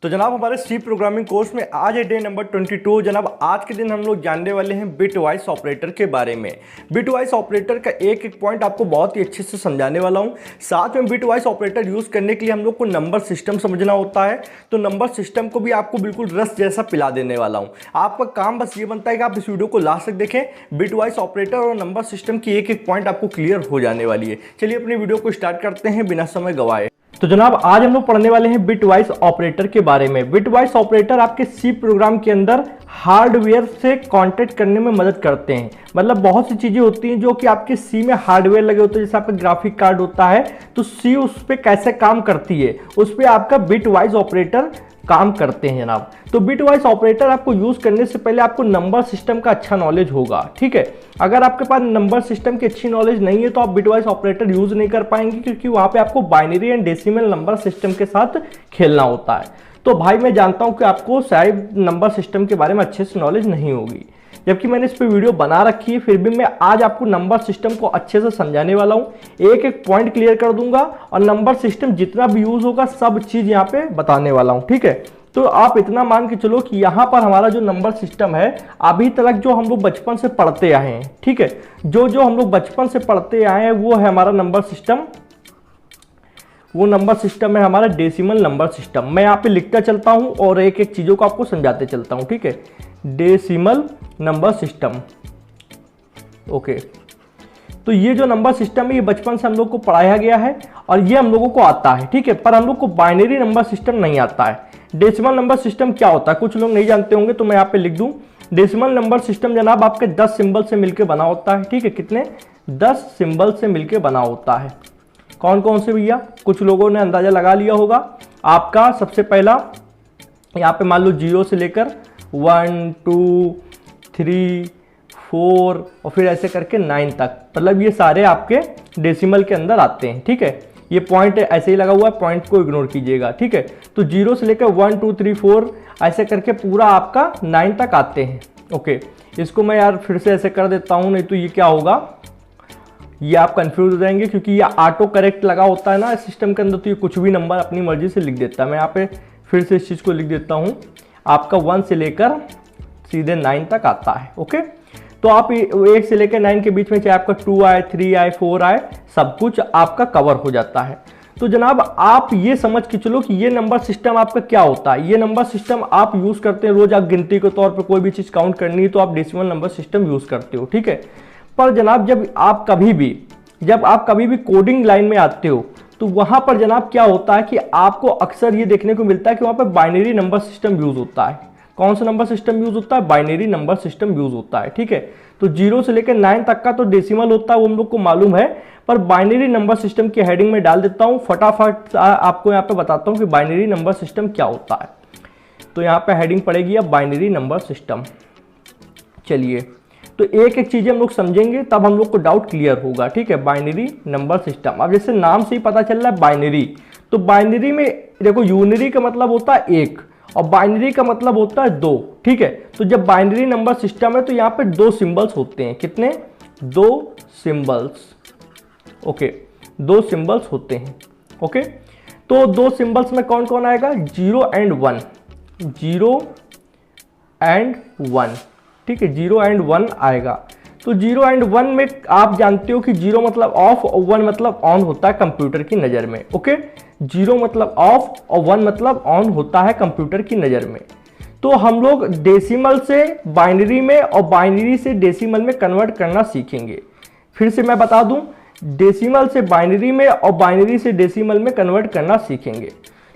तो जनाब हमारे सी प्रोग्रामिंग कोर्स में आज है डे नंबर 22। जनाब आज के दिन हम लोग जानने वाले हैं बिटवाइस ऑपरेटर के बारे में। बिटवाइस ऑपरेटर का एक एक पॉइंट आपको बहुत ही अच्छे से समझाने वाला हूं। साथ में बिटवाइस ऑपरेटर यूज़ करने के लिए हम लोग को नंबर सिस्टम समझना होता है, तो नंबर सिस्टम को भी आपको बिल्कुल रस जैसा पिला देने वाला हूँ। आपका काम बस ये बनता है कि आप इस वीडियो को लास्ट तक देखें। बिटवाइस ऑपरेटर और नंबर सिस्टम की एक एक पॉइंट आपको क्लियर हो जाने वाली है। चलिए अपनी वीडियो को स्टार्ट करते हैं बिना समय गवाए। तो जनाब आज हम लोग पढ़ने वाले हैं बिटवाइस ऑपरेटर के बारे में। बिटवाइस ऑपरेटर आपके सी प्रोग्राम के अंदर हार्डवेयर से कांटेक्ट करने में मदद करते हैं। मतलब बहुत सी चीजें होती हैं जो कि आपके सी में हार्डवेयर लगे होते हैं, जैसे आपका ग्राफिक कार्ड होता है, तो सी उस पर कैसे काम करती है उस पर आपका बिटवाइस ऑपरेटर काम करते हैं जनाब। तो बिटवाइस ऑपरेटर आपको यूज करने से पहले आपको नंबर सिस्टम का अच्छा नॉलेज होगा, ठीक है। अगर आपके पास नंबर सिस्टम की अच्छी नॉलेज नहीं है तो आप बिटवाइस ऑपरेटर यूज नहीं कर पाएंगे, क्योंकि वहां पे आपको binary and decimal number system के साथ खेलना होता है। तो भाई मैं जानता हूं कि आपको शायद नंबर सिस्टम के बारे में अच्छे से नॉलेज नहीं होगी, जबकि मैंने इस पे वीडियो बना रखी है, फिर भी मैं आज आपको नंबर सिस्टम को अच्छे से समझाने वाला हूं। एक एक पॉइंट क्लियर कर दूंगा और नंबर सिस्टम जितना भी यूज होगा सब चीज यहाँ पे बताने वाला हूं, ठीक है। तो आप इतना मान के चलो कि यहाँ पर हमारा जो नंबर सिस्टम है अभी तक जो हम लोग बचपन से पढ़ते आए हैं, ठीक है, जो हम लोग बचपन से पढ़ते आए हैं वो है हमारा नंबर सिस्टम। वो नंबर सिस्टम है हमारा डेसिमल नंबर सिस्टम। मैं यहाँ पे लिखता चलता हूँ और एक एक चीजों को आपको समझाते चलता हूँ, ठीक है। Decimal number system, okay. तो ये जो नंबर सिस्टम है ये बचपन से हम लोग को पढ़ाया गया है और ये हम लोगों को आता है, ठीक है। पर हम लोग को बाइनरी नंबर सिस्टम नहीं आता है। डेसिमल नंबर सिस्टम क्या होता है कुछ लोग नहीं जानते होंगे, तो मैं यहाँ पे लिख दूं। डेसिमल नंबर सिस्टम जनाब आपके 10 सिंबल से मिलकर बना होता है, ठीक है। कितने? 10 सिंबल से मिलकर बना होता है। कौन कौन से भैया? कुछ लोगों ने अंदाजा लगा लिया होगा। आपका सबसे पहला यहाँ पे मान लो 0 से लेकर 1 2 3 4 और फिर ऐसे करके 9 तक, मतलब ये सारे आपके डेसिमल के अंदर आते हैं, ठीक है। ये पॉइंट ऐसे ही लगा हुआ है, पॉइंट को इग्नोर कीजिएगा, ठीक है। तो 0 से लेकर 1 2 3 4 ऐसे करके पूरा आपका 9 तक आते हैं, ओके। इसको मैं यार फिर से ऐसे कर देता हूँ, नहीं तो ये क्या होगा, ये आप कंफ्यूज हो जाएंगे, क्योंकि ये ऑटो करेक्ट लगा होता है ना सिस्टम के अंदर, तो ये कुछ भी नंबर अपनी मर्जी से लिख देता है। मैं यहाँ पे फिर से इस चीज़ को लिख देता हूँ। आपका 1 से लेकर सीधे 9 तक आता है, ओके। तो आप 1 से लेकर 9 के बीच में चाहे आपका 2 आए 3 आए 4 आए, सब कुछ आपका कवर हो जाता है। तो जनाब आप ये समझ के चलो कि ये नंबर सिस्टम आपका क्या होता है। ये नंबर सिस्टम आप यूज करते हैं रोज, आप गिनती के तौर पर कोई भी चीज काउंट करनी है तो आप डेसिमल नंबर सिस्टम यूज करते हो, ठीक है। पर जनाब जब आप कभी भी कोडिंग लाइन में आते हो तो वहां पर जनाब क्या होता है कि आपको अक्सर ये देखने को मिलता है कि वहां पर बाइनरी नंबर सिस्टम यूज होता है। कौन सा नंबर सिस्टम यूज होता है? बाइनरी नंबर सिस्टम यूज होता है, ठीक है। तो 0 से लेकर 9 तक का तो डेसिमल होता है, वो हम लोग को मालूम है, पर बाइनरी नंबर सिस्टम की हेडिंग में डाल देता हूं। फटाफट आपको यहाँ पे बताता हूं कि बाइनरी नंबर सिस्टम क्या होता है। तो यहाँ पे हेडिंग पड़ेगी अब बाइनरी नंबर सिस्टम। चलिए तो एक एक चीजें हम लोग समझेंगे तब हम लोग को डाउट क्लियर होगा, ठीक है। बाइनरी नंबर सिस्टम, अब जैसे नाम से ही पता चल रहा है बाइनरी, तो बाइनरी में देखो यूनरी का मतलब होता है 1 और बाइनरी का मतलब होता है 2, ठीक है। तो जब बाइनरी नंबर सिस्टम है तो यहाँ पे 2 सिंबल्स होते हैं। कितने? 2 सिंबल्स, ओके। 2 सिंबल्स होते हैं, ओके। तो 2 सिंबल्स में कौन कौन आएगा? 0 एंड 1, 0 एंड 1, ठीक है। 0 एंड 1 आएगा। तो 0 एंड 1 में आप जानते हो कि 0 मतलब ऑफ और 1 मतलब ऑन होता है कंप्यूटर की नज़र में, ओके। 0 मतलब ऑफ और 1 मतलब ऑन होता है कंप्यूटर की नज़र में। तो हम लोग डेसिमल से बाइनरी में और बाइनरी से डेसिमल में कन्वर्ट करना सीखेंगे। फिर से मैं बता दूं, डेसिमल से बाइनरी में और बाइनरी से डेसिमल में कन्वर्ट करना सीखेंगे।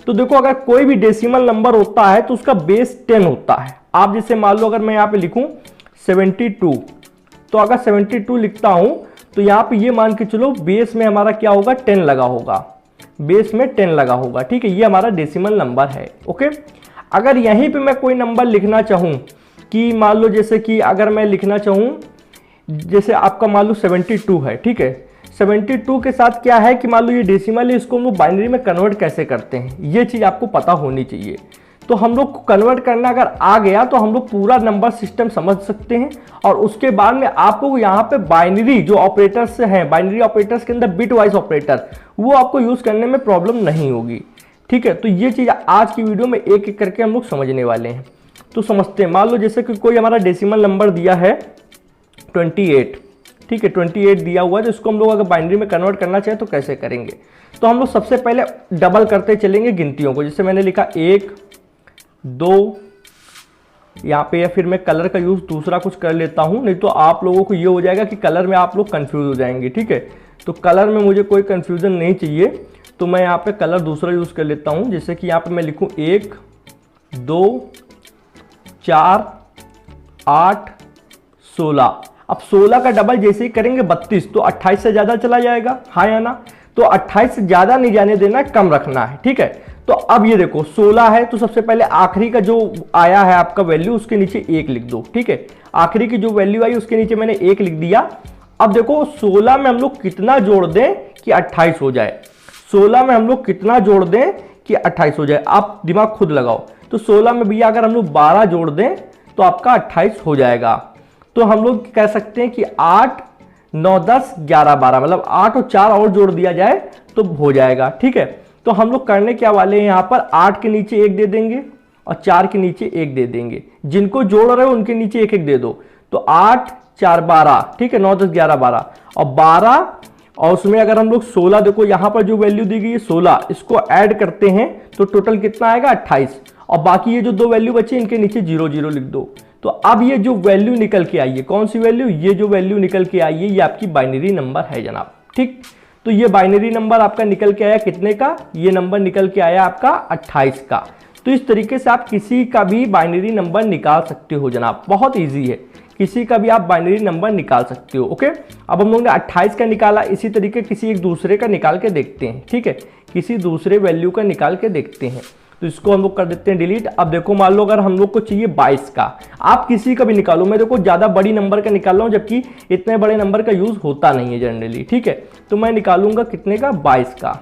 तो देखो अगर कोई भी डेसिमल नंबर होता है तो उसका बेस 10 होता है। आप जैसे मान लो अगर मैं यहाँ पे लिखूं 72, तो अगर 72 लिखता हूं तो यहाँ पे ये मान के चलो बेस में हमारा क्या होगा? 10 लगा होगा, बेस में 10 लगा होगा, ठीक है। ये हमारा डेसिमल नंबर है, ओके। अगर यहीं पे मैं कोई नंबर लिखना चाहूँ कि मान लो जैसे कि अगर मैं लिखना चाहूँ, जैसे आपका मान लो 72 है, ठीक है। 72 के साथ क्या है कि मान लो ये डेसिमल है, इसको हम लोग बाइनरी में कन्वर्ट कैसे करते हैं, ये चीज़ आपको पता होनी चाहिए। तो हम लोग को कन्वर्ट करना अगर आ गया तो हम लोग पूरा नंबर सिस्टम समझ सकते हैं। और उसके बाद में आपको यहाँ पे बाइनरी जो ऑपरेटर्स हैं, बाइनरी ऑपरेटर्स के अंदर बिट वाइज ऑपरेटर, वो आपको यूज करने में प्रॉब्लम नहीं होगी। ठीक है, तो ये चीज़ आज की वीडियो में एक एक करके हम लोग समझने वाले हैं। तो समझते हैं, मान लो जैसे कि कोई हमारा डेसिमल नंबर दिया है 28, ठीक है, 28 दिया हुआ है, तो इसको हम लोग अगर बाइनरी में कन्वर्ट करना चाहे तो कैसे करेंगे। तो हम लोग सबसे पहले डबल करते चलेंगे गिनतियों को। जैसे मैंने लिखा 1 2 यहाँ पे, या फिर मैं कलर का यूज़ दूसरा कुछ कर लेता हूँ, नहीं तो आप लोगों को ये हो जाएगा कि कलर में आप लोग कंफ्यूज हो जाएंगे। ठीक है, तो कलर में मुझे कोई कंफ्यूजन नहीं चाहिए, तो मैं यहाँ पे कलर दूसरा यूज़ कर लेता हूँ। जैसे कि यहाँ पे मैं लिखूँ 1 2 4 8 16। अब 16 का डबल जैसे ही करेंगे 32, तो 28 से ज़्यादा चला जाएगा, हाँ या ना। तो 28 से ज़्यादा नहीं जाने देना, कम रखना है। ठीक है, तो अब ये देखो 16 है, तो सबसे पहले आखिरी का जो आया है आपका वैल्यू, उसके नीचे 1 लिख दो। ठीक है, आखिरी की जो वैल्यू आई उसके नीचे मैंने 1 लिख दिया। अब देखो 16 में हम लोग कितना जोड़ दें कि 28 हो जाए। 16 में हम लोग कितना जोड़ दें कि 28 हो जाए, आप दिमाग खुद लगाओ। तो 16 में भैया अगर हम लोग 12 जोड़ दें तो आपका 28 हो जाएगा। तो हम लोग कह सकते हैं कि 8 9 10 11 12, मतलब 8 और 4 और जोड़ दिया जाए तो हो जाएगा। ठीक है, तो हम लोग करने क्या वाले हैं, यहाँ पर 8 के नीचे 1 दे देंगे और 4 के नीचे 1 दे देंगे। जिनको जोड़ रहे हो उनके नीचे 1 1 दे दो। तो 8 4 12, ठीक है, 9 10 11 12 और 12, और उसमें अगर हम लोग 16, देखो यहाँ पर जो वैल्यू दी गई है 16, इसको ऐड करते हैं तो टोटल कितना आएगा 28, और बाकी ये जो दो वैल्यू बचे इनके नीचे 0 0 लिख दो। तो अब ये जो वैल्यू निकल के आई है, कौन सी वैल्यू, ये जो वैल्यू निकल के आई है ये आपकी बाइनरी नंबर है जनाब। ठीक, तो ये बाइनरी नंबर आपका निकल के आया कितने का, ये नंबर निकल के आया आपका 28 का। तो इस तरीके से आप किसी का भी बाइनरी नंबर निकाल सकते हो जनाब, बहुत ईजी है, किसी का भी आप बाइनरी नंबर निकाल सकते हो। ओके, अब हम लोग ने 28 का निकाला, इसी तरीके किसी एक दूसरे का निकाल के देखते हैं। ठीक है, किसी दूसरे वैल्यू का निकाल के देखते हैं, तो इसको हम लोग कर देते हैं डिलीट। अब देखो मान लो अगर हम लोग को चाहिए 22 का, आप किसी का भी निकालो, मैं देखो ज़्यादा बड़ी नंबर का निकाल रहा हूँ, जबकि इतने बड़े नंबर का यूज़ होता नहीं है जनरली। ठीक है, तो मैं निकालूंगा कितने का, 22 का।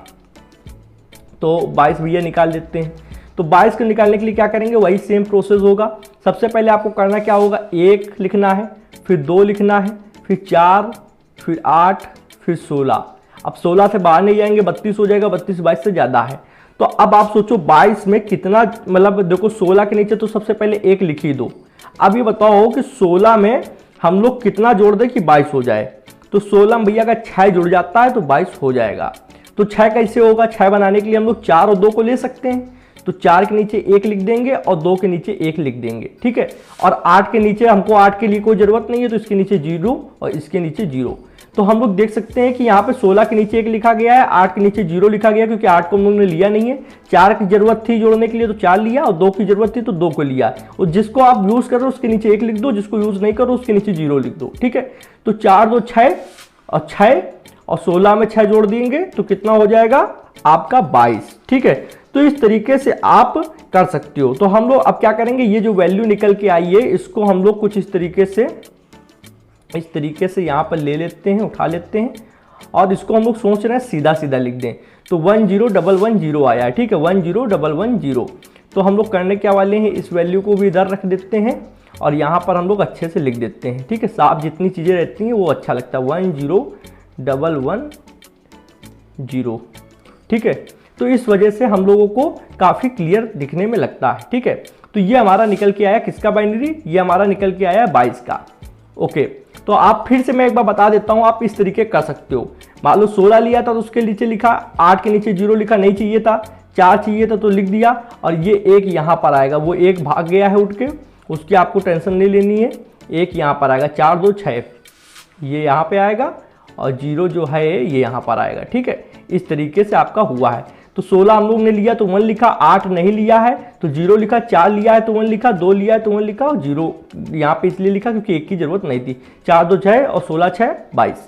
तो 22 भैया निकाल देते हैं। तो 22 को निकालने के लिए क्या करेंगे, वही सेम प्रोसेस होगा। सबसे पहले आपको करना क्या होगा, 1 लिखना है, फिर 2 लिखना है, फिर 4, फिर 8, फिर 16। अब 16 से बाहर नहीं जाएंगे, 32 हो जाएगा, 32 22 से ज़्यादा है। तो अब आप सोचो 22 में कितना, मतलब देखो 16 के नीचे तो सबसे पहले 1 लिख ही दो। अब ये बताओ कि 16 में हम लोग कितना जोड़ दें कि 22 हो जाए। तो 16 में भैया अगर 6 जुड़ जाता है तो 22 हो जाएगा। तो 6 कैसे होगा, 6 बनाने के लिए हम लोग 4 और 2 को ले सकते हैं। तो 4 के नीचे 1 लिख देंगे और 2 के नीचे 1 लिख देंगे। ठीक है, और 8 के नीचे, हमको 8 के लिए कोई जरूरत नहीं है, तो इसके नीचे 0 और इसके नीचे 0। तो हम लोग देख सकते हैं कि यहाँ पे 16 के नीचे 1 लिखा गया है, 8 के नीचे 0 लिखा गया, क्योंकि 8 को हम लोग ने लिया नहीं है। 4 की जरूरत थी जोड़ने के लिए तो 4 लिया, और 2 की जरूरत थी तो 2 को लिया। और जिसको आप यूज कर रहे हो उसके नीचे 1 लिख दो, जिसको यूज नहीं करो उसके नीचे 0 लिख दो। ठीक है, तो 4 2 6 और 6 और 16 में 6 जोड़ देंगे तो कितना हो जाएगा आपका 22। ठीक है, तो इस तरीके से आप कर सकते हो। तो हम लोग अब क्या करेंगे, ये जो वैल्यू निकल के आई है इसको हम लोग कुछ इस तरीके से यहाँ पर ले लेते हैं, उठा लेते हैं, और इसको हम लोग सोच रहे हैं सीधा सीधा लिख दें। तो 10110 आया है। ठीक है, 10110। तो हम लोग करने क्या वाले हैं, इस वैल्यू को भी इधर रख देते हैं और यहाँ पर हम लोग अच्छे से लिख देते हैं। ठीक है, साफ जितनी चीज़ें रहती हैं वो अच्छा लगता है, 10110। ठीक है, तो इस वजह से हम लोगों को काफ़ी क्लियर दिखने में लगता है। ठीक है, तो ये हमारा निकल के आया किसका बाइनरी, ये हमारा निकल के आया 22 का। ओके, तो आप फिर से मैं एक बार बता देता हूँ, आप इस तरीके कर सकते हो। मान लो 16 लिया था तो उसके नीचे लिखा, 8 के नीचे 0 लिखा, नहीं चाहिए था, 4 चाहिए था तो लिख दिया, और ये 1 यहाँ पर आएगा, वो 1 भाग गया है उठ के, उसकी आपको टेंशन नहीं लेनी है। 1 यहाँ पर आएगा, 4 2 6 ये यहाँ पे आएगा, और 0 जो है ये यहाँ पर आएगा। ठीक है, इस तरीके से आपका हुआ है। तो 16 हम लोग ने लिया तो 1 लिखा, 8 नहीं लिया है तो 0 लिखा, 4 लिया है तो 1 लिखा, 2 लिया है तो 1 लिखा, और 0 यहाँ पे इसलिए लिखा क्योंकि 1 की जरूरत नहीं थी। 4 2 6 और 16 6 22।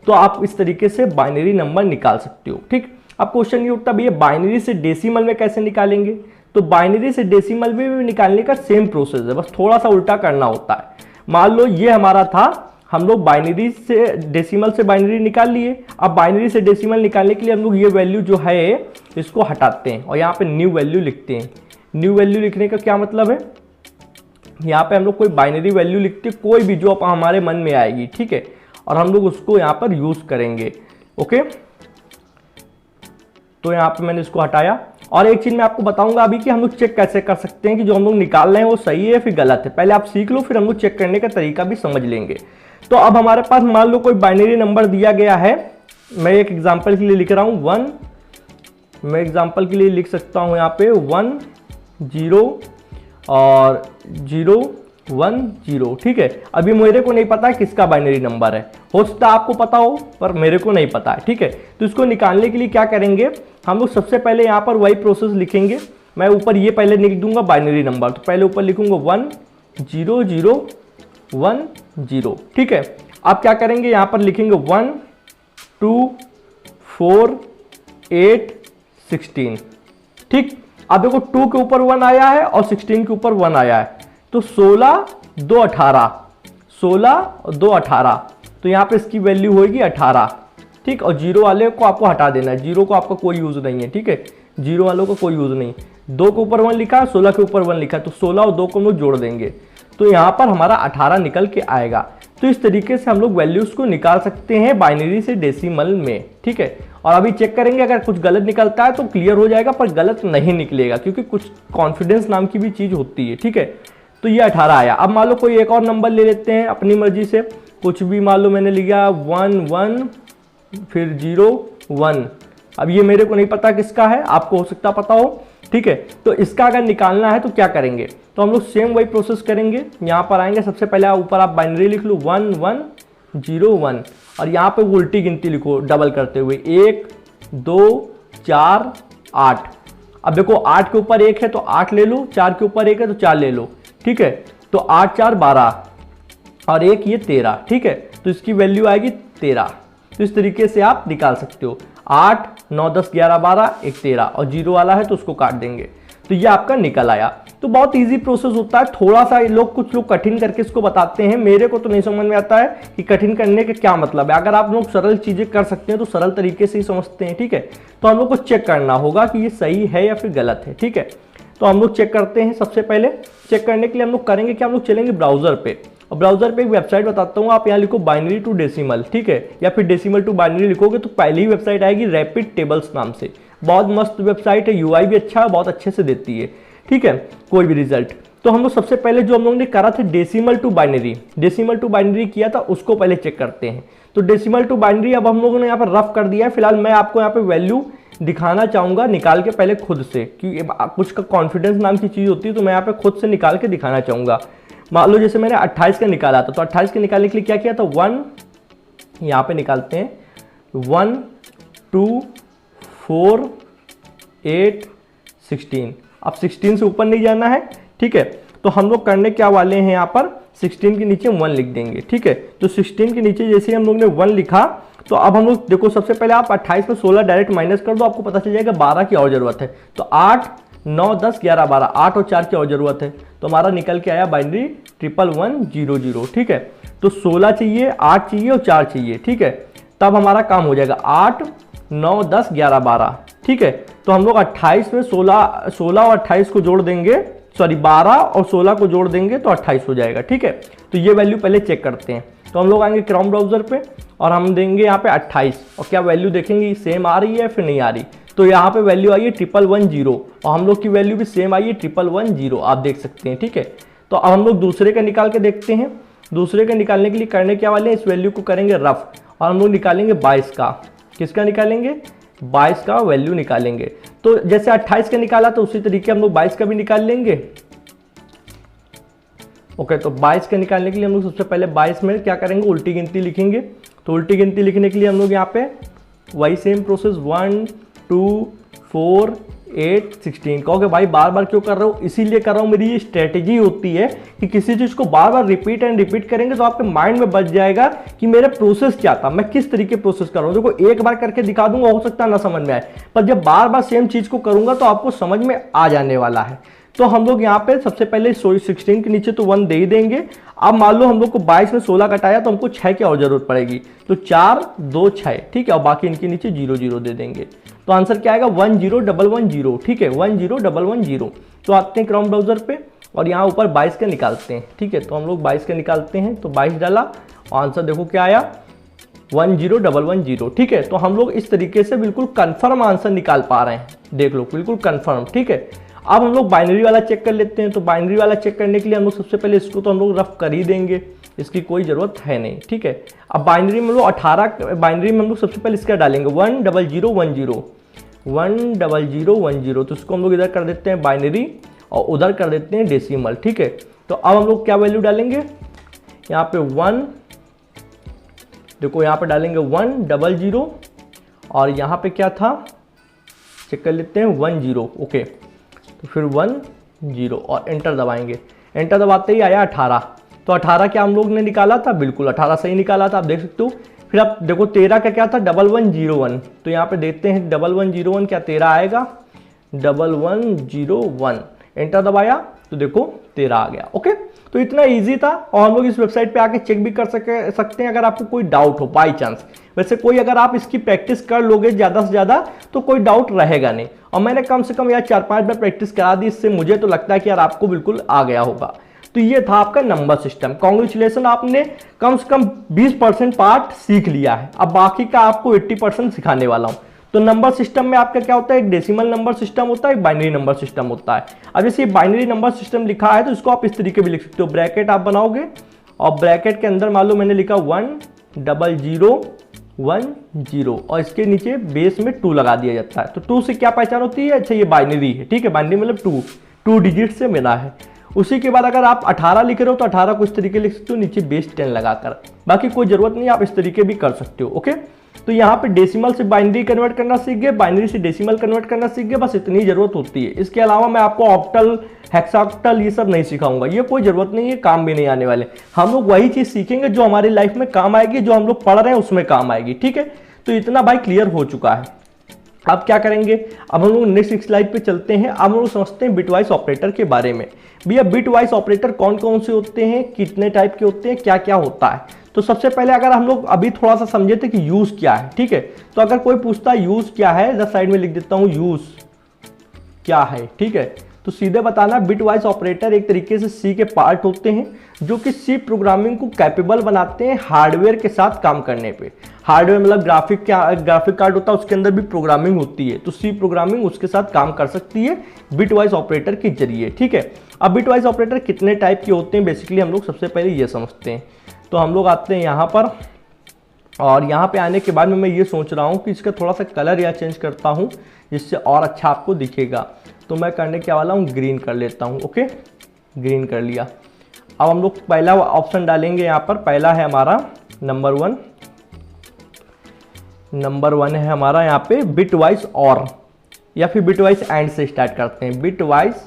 तो आप इस तरीके से बाइनरी नंबर निकाल सकते हो। ठीक, अब क्वेश्चन ये उठता भैया बाइनरी से डेसिमल में कैसे निकालेंगे। तो बाइनरी से डेसिमल में भी निकालने का सेम प्रोसेस है, बस थोड़ा सा उल्टा करना होता है। मान लो ये हमारा था, हम लोग बाइनरी से डेसिमल से बाइनरी निकाल लिए। अब बाइनरी से डेसिमल निकालने के लिए हम लोग ये वैल्यू जो है इसको हटाते हैं और यहाँ पे न्यू वैल्यू लिखते हैं। न्यू वैल्यू लिखने का क्या मतलब है, यहाँ पे हम लोग कोई बाइनरी वैल्यू लिखते हैं, कोई भी जो हमारे मन में आएगी। ठीक है, और हम लोग उसको यहाँ पर यूज करेंगे। ओके, तो यहाँ पे मैंने इसको हटाया और एक चीज़ मैं आपको बताऊंगा अभी कि हम लोग चेक कैसे कर सकते हैं कि जो हम लोग निकाल रहे हैं वो सही है या फिर गलत है। पहले आप सीख लो, फिर हम लोग चेक करने का तरीका भी समझ लेंगे। तो अब हमारे पास मान लो कोई बाइनरी नंबर दिया गया है, मैं एक एग्जाम्पल के लिए लिख रहा हूँ 1, मैं एग्जाम्पल के लिए लिख सकता हूँ यहाँ पे 1 0 और 0 1 0, ठीक है। अभी मेरे को नहीं पता है किसका बाइनरी नंबर है, हो सकता है आपको पता हो पर मेरे को नहीं पता है, ठीक है। तो इसको निकालने के लिए क्या करेंगे, हम लोग सबसे पहले यहाँ पर वही प्रोसेस लिखेंगे। मैं ऊपर ये पहले लिख दूंगा बाइनरी नंबर, तो पहले ऊपर लिखूंगा 1 0 0 1 0, ठीक है। अब क्या करेंगे, यहाँ पर लिखेंगे 1 2 4 8 16, ठीक। अब देखो 2 के ऊपर 1 आया है और 16 के ऊपर 1 आया है, तो 16 2 18, 16 और 2 18, तो यहाँ पे इसकी वैल्यू होगी 18, ठीक। और जीरो वाले को आपको हटा देना है, जीरो को आपका कोई यूज नहीं है, ठीक है, जीरो वालों को कोई यूज नहीं। 2 के ऊपर 1 लिखा है, 16 के ऊपर 1 लिखा है, तो 16 और 2 को हम लोग जोड़ देंगे तो यहाँ पर हमारा 18 निकल के आएगा। तो इस तरीके से हम लोग वैल्यूज को निकाल सकते हैं बाइनरी से डेसिमल में, ठीक है। और अभी चेक करेंगे, अगर कुछ गलत निकलता है तो क्लियर हो जाएगा, पर गलत नहीं निकलेगा क्योंकि कुछ कॉन्फिडेंस नाम की भी चीज होती है, ठीक है। तो ये 18 आया। अब मान लो कोई एक और नंबर ले लेते हैं अपनी मर्जी से, कुछ भी मान लो मैंने लिया 1 1 फिर 0 1। अब ये मेरे को नहीं पता किसका है, आपको हो सकता पता हो, ठीक है। तो इसका अगर निकालना है तो क्या करेंगे, तो हम लोग सेम वही प्रोसेस करेंगे। यहाँ पर आएंगे, सबसे पहले ऊपर आप बाइनरी लिख लो 1 1 0 1 और यहाँ पे उल्टी गिनती लिखो डबल करते हुए 1 2 4 8। अब देखो 8 के ऊपर 1 है तो 8 ले लो, 4 के ऊपर 1 है तो 4 ले लो, ठीक है। तो 8 4 12 और 1 ये 13, ठीक है। तो इसकी वैल्यू आएगी 13। तो इस तरीके से आप निकाल सकते हो 8 9 10 11 12 1 13 और जीरो वाला है तो उसको काट देंगे, तो ये आपका निकल आया। तो बहुत इजी प्रोसेस होता है, थोड़ा सा कुछ लोग कठिन करके इसको बताते हैं, मेरे को तो नहीं समझ में आता है कि कठिन करने का क्या मतलब है। अगर आप लोग सरल चीजें कर सकते हैं तो सरल तरीके से ही समझते हैं, ठीक है। तो हम लोग को चेक करना होगा कि ये सही है या फिर गलत है, ठीक है। तो हम लोग चेक करते हैं। सबसे पहले चेक करने के लिए हम लोग करेंगे कि हम लोग चलेंगे ब्राउजर पे, और ब्राउजर पे एक वेबसाइट बताता हूँ, आप यहाँ लिखो बाइनरी टू डेसिमल, ठीक है, या फिर डेसिमल टू बाइनरी लिखोगे तो पहली ही वेबसाइट आएगी रैपिड टेबल्स नाम से। बहुत मस्त वेबसाइट है, यूआई भी अच्छा है, बहुत अच्छे से देती है, ठीक है, कोई भी रिजल्ट। तो हम लोग सबसे पहले जो हम लोगों ने करा था decimal to binary, decimal to binary किया था, उसको पहले चेक करते हैं। तो डेसिमल टू बाइनरी अब हम लोगों ने यहाँ पर रफ कर दिया है। फिलहाल मैं आपको यहाँ पे वैल्यू दिखाना चाहूंगा निकाल के पहले खुद से, क्योंकि कुछ का कॉन्फिडेंस नाम की चीज होती है, तो मैं यहाँ पे खुद से निकाल के दिखाना चाहूंगा। मान लो जैसे मैंने 28 का निकाला था, तो 28 के निकालने के लिए क्या किया था, 1 यहाँ पे निकालते हैं 1 2 4 8 16। अब 16 से ऊपर नहीं जाना है, ठीक है। तो हम लोग करने क्या वाले हैं, यहाँ पर 16 के नीचे 1 लिख देंगे, ठीक है। तो 16 के नीचे जैसे ही हम लोग ने 1 लिखा, तो अब हम लोग देखो सबसे पहले आप 28 में 16 डायरेक्ट माइनस कर दो, आपको पता चल जाएगा 12 की और जरूरत है। तो 8 9 10 11 12, 8 और 4 की और जरूरत है, तो हमारा निकल के आया बाइनरी 11100, ठीक है। तो 16 चाहिए, 8 चाहिए और 4 चाहिए, ठीक है। तब हमारा काम हो जाएगा 8 9 10 11 12, ठीक है। तो हम लोग 28 में 16 और 28 को जोड़ देंगे, सॉरी 12 और 16 को जोड़ देंगे तो 28 हो जाएगा, ठीक है। तो ये वैल्यू पहले चेक करते हैं। तो हम लोग आएंगे क्रोम ब्राउजर पे और हम देंगे यहाँ पे 28 और क्या वैल्यू देखेंगे सेम आ रही है फिर नहीं आ रही। तो यहाँ पे वैल्यू आई है 1110 और हम लोग की वैल्यू भी सेम आई है 1110, आप देख सकते हैं, ठीक है। तो अब हम लोग दूसरे का निकाल के देखते हैं। दूसरे का निकालने के लिए करने क्या वाले हैं, इस वैल्यू को करेंगे रफ और हम लोग निकालेंगे 22 का। किसका निकालेंगे, 22 का वैल्यू निकालेंगे। तो जैसे 28 का निकाला तो उसी तरीके हम लोग 22 का भी निकाल लेंगे। ओके, तो 22 का निकालने के लिए हम लोग सबसे पहले 22 में क्या करेंगे, उल्टी गिनती लिखेंगे। तो उल्टी गिनती लिखने के लिए हम लोग यहाँ पे वही सेम प्रोसेस 1 2 4 8 16। कहोगे भाई बार बार क्यों कर रहे हो, इसीलिए कर रहा हूँ, मेरी ये स्ट्रेटेजी होती है कि किसी चीज़ को बार बार रिपीट एंड रिपीट करेंगे तो आपके माइंड में बच जाएगा कि मेरा प्रोसेस क्या था, मैं किस तरीके प्रोसेस कर रहा हूँ। देखो एक बार करके दिखा दूंगा, हो सकता है ना समझ में आए, पर जब बार बार सेम चीज़ को करूंगा तो आपको समझ में आ जाने वाला है। तो हम लोग यहाँ पे सबसे पहले 16 के नीचे तो 1 दे ही देंगे। अब मान लो हम लोग को 22 में 16 कटाया तो हमको 6 की और जरूरत पड़ेगी, तो 4 2 6, ठीक है, और बाकी इनके नीचे 0 0 दे देंगे। तो आंसर क्या आएगा 10110, ठीक है, 10110। तो आते हैं क्रोम ब्राउजर पे और यहाँ ऊपर 22 का निकालते हैं, ठीक है। तो हम लोग 22 का निकालते हैं, तो 22 डाला और आंसर देखो क्या आया 101110, ठीक है। तो हम लोग इस तरीके से बिल्कुल कंफर्म आंसर निकाल पा रहे हैं, देख लो बिल्कुल कंफर्म, ठीक है। अब हम लोग बाइनरी वाला चेक कर लेते हैं। तो बाइनरी वाला चेक करने के लिए हम लोग सबसे पहले इसको तो हम लोग रफ कर ही देंगे, इसकी कोई ज़रूरत है नहीं, ठीक है। अब बाइनरी में हम लोग 18 बाइनरी में हम लोग सबसे पहले इसका डालेंगे 10010 10010, तो इसको हम लोग इधर कर देते हैं बाइनरी और उधर कर देते हैं डेसिमल, ठीक है। तो अब हम लोग क्या वैल्यू डालेंगे यहाँ पे 1, देखो यहाँ पे डालेंगे 100 और यहाँ पे क्या था चेक कर लेते हैं 10, ओके। तो फिर 10 और एंटर दबाएंगे। एंटर दबाते ही आया 18। तो 18 क्या हम लोग ने निकाला था, बिल्कुल 18 सही निकाला था, आप देख सकते हो। फिर आप देखो 13 का क्या था 1101, तो यहाँ पे देखते हैं 1101 क्या 13 आएगा, 1101 एंटर दबाया तो देखो 13 आ गया, ओके। तो इतना इजी था और हम लोग इस वेबसाइट पे आके चेक भी कर सकते हैं अगर आपको कोई डाउट हो बाई चांस। वैसे कोई अगर आप इसकी प्रैक्टिस कर लोगे ज़्यादा से ज़्यादा तो कोई डाउट रहेगा नहीं। और मैंने कम से कम यार 4-5 बार प्रैक्टिस करा दी, इससे मुझे तो लगता है कि यार आपको बिल्कुल आ गया होगा। तो ये था आपका नंबर सिस्टम। कॉन्ग्रेचुलेसन, आपने कम से कम 20% पार्ट सीख लिया है। अब बाकी का आपको 80% सिखाने वाला हूँ। तो नंबर सिस्टम में आपका क्या होता है, एक डेसिमल नंबर सिस्टम होता है, एक बाइनरी नंबर सिस्टम होता है। अब जैसे बाइनरी नंबर सिस्टम लिखा है तो इसको आप इस तरीके भी लिख सकते हो, ब्रैकेट आप बनाओगे और ब्रैकेट के अंदर मान लो मैंने लिखा 10010 और इसके नीचे बेस में 2 लगा दिया जाता है। तो 2 से क्या पहचान होती है, अच्छा ये बाइनरी है, ठीक है। बाइनरी मतलब 2 डिजिट से मिला है। उसी के बाद अगर आप 18 लिख रहे हो तो 18 को इस तरीके लिख सकते हो, नीचे बेस 10 लगाकर। बाकी कोई जरूरत नहीं, आप इस तरीके भी कर सकते हो, ओके। तो यहाँ पे डेसिमल से बाइनरी कन्वर्ट करना सीख गए, बाइनरी से डेसिमल कन्वर्ट करना सीख गए, बस इतनी जरूरत होती है। इसके अलावा मैं आपको ऑक्टल, हेक्साऑक्टल ये सब नहीं सिखाऊंगा, ये कोई जरूरत नहीं है, काम भी नहीं आने वाले। हम लोग वही चीज सीखेंगे जो हमारी लाइफ में काम आएगी, जो हम लोग पढ़ रहे हैं उसमें काम आएगी, ठीक है। तो इतना भाई क्लियर हो चुका है। अब क्या करेंगे, अब हम लोग नेक्स्ट स्लाइड पे चलते हैं। अब हम लोग समझते हैं बिटवाइस ऑपरेटर के बारे में। भैया बिटवाइस ऑपरेटर कौन कौन से होते हैं, कितने टाइप के होते हैं, क्या क्या होता है। तो सबसे पहले अगर हम लोग अभी थोड़ा सा समझे थे कि यूज क्या है, ठीक है। तो अगर कोई पूछता है यूज क्या है, इधर साइड में लिख देता हूं यूज क्या है, ठीक है। तो सीधे बताना, बिटवाइस ऑपरेटर एक तरीके से सी के पार्ट होते हैं जो कि सी प्रोग्रामिंग को कैपेबल बनाते हैं हार्डवेयर के साथ काम करने पे। हार्डवेयर मतलब ग्राफिक कार्ड होता है, उसके अंदर भी प्रोग्रामिंग होती है, तो सी प्रोग्रामिंग उसके साथ काम कर सकती है बिटवाइस ऑपरेटर के जरिए, ठीक है। अब बिटवाइस ऑपरेटर कितने टाइप के होते हैं बेसिकली हम लोग सबसे पहले ये समझते हैं। तो हम लोग आते हैं यहाँ पर, और यहाँ पे आने के बाद में मैं ये सोच रहा हूँ कि इसका थोड़ा सा कलर या चेंज करता हूँ जिससे और अच्छा आपको दिखेगा। तो मैं करने क्या वाला हूँ, ग्रीन कर लेता हूँ, ओके, ग्रीन कर लिया। अब हम लोग पहला ऑप्शन डालेंगे यहाँ पर, पहला है हमारा नंबर 1 है हमारा यहाँ पे बिटवाइस और, या फिर बिटवाइस एंड से स्टार्ट करते हैं, बिटवाइस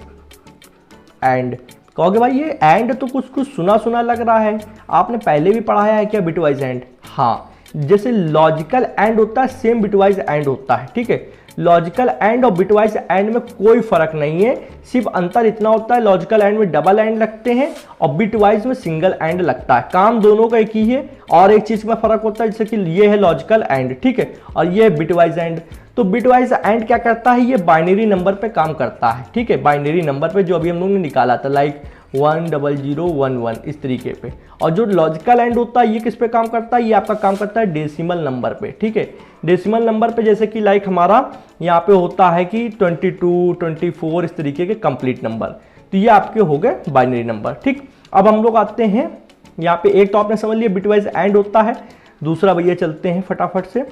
एंड। कहोगे भाई ये एंड तो कुछ कुछ सुना सुना लग रहा है, आपने पहले भी पढ़ाया है क्या बिटवाइस एंड। हाँ, जैसे लॉजिकल एंड होता है सेम बिटवाइस एंड होता है, ठीक है। लॉजिकल एंड और बिटवाइस एंड में कोई फर्क नहीं है, सिर्फ अंतर इतना होता है लॉजिकल एंड में डबल एंड लगते हैं और बिटवाइस में सिंगल एंड लगता है। काम दोनों का एक ही है, और एक चीज में फर्क होता है, जैसे कि ये है लॉजिकल एंड, ठीक है, और ये है बिटवाइस एंड। तो बिटवाइस एंड क्या करता है, ये बाइनरी नंबर पे काम करता है, ठीक है, बाइनरी नंबर पे जो अभी हम लोगों ने निकाला था, लाइक 10011 इस तरीके पे। और जो लॉजिकल एंड होता है ये किस पे काम करता है, ये आपका काम करता है डेसिमल नंबर पे, ठीक है। डेसिमल नंबर पे जैसे कि लाइक हमारा यहाँ पे होता है कि 22, 24 इस तरीके के कंप्लीट नंबर, तो ये आपके हो गए बाइनरी नंबर, ठीक। अब हम लोग आते हैं यहाँ पे, एक तो आपने समझ लिया बिटवाइस एंड होता है, दूसरा भैया चलते हैं फटाफट से,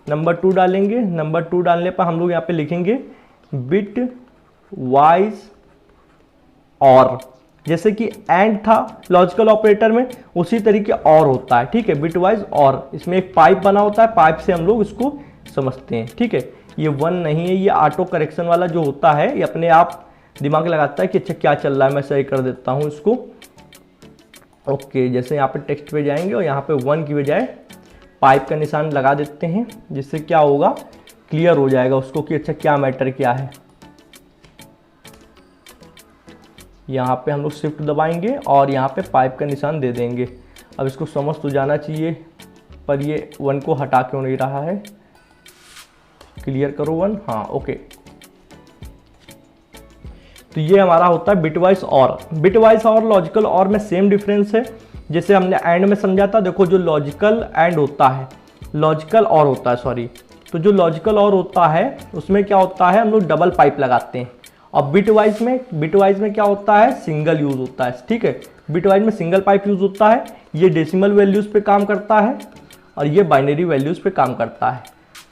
नंबर 2 डालेंगे। नंबर 2 डालने पर हम लोग यहाँ पे लिखेंगे बिटवाइस और, जैसे कि एंड था लॉजिकल ऑपरेटर में उसी तरीके और होता है, ठीक है, बिटवाइस और। इसमें एक पाइप बना होता है, पाइप से हम लोग इसको समझते हैं, ठीक है। ये 1 नहीं है, ये ऑटो करेक्शन वाला जो होता है ये अपने आप दिमाग लगाता है कि अच्छा क्या चल रहा है, मैं सही कर देता हूँ इसको, ओके। जैसे यहाँ पे टेक्स्ट पे जाएंगे और यहाँ पे 1 की बजाय पाइप का निशान लगा देते हैं, जिससे क्या होगा, क्लियर हो जाएगा उसको कि अच्छा क्या मैटर क्या है। यहाँ पे हम लोग शिफ्ट दबाएंगे और यहाँ पे पाइप का निशान दे देंगे। अब इसको समझ तो जाना चाहिए, पर ये 1 को हटा क्यों नहीं रहा है, क्लियर करो 1, हाँ ओके। तो ये हमारा होता है बिटवाइस और। बिटवाइस और लॉजिकल और में सेम डिफरेंस है, जैसे हमने एंड में समझा था। देखो जो लॉजिकल एंड होता है लॉजिकल और होता है, सॉरी, तो जो लॉजिकल और होता है उसमें क्या होता है, हम लोग डबल पाइप लगाते हैं। और बिटवाइज में क्या होता है, सिंगल यूज होता है, ठीक है। बिटवाइज में सिंगल पाइप यूज होता है, ये डेसिमल वैल्यूज पे काम करता है और ये बाइनरी वैल्यूज पे काम करता है।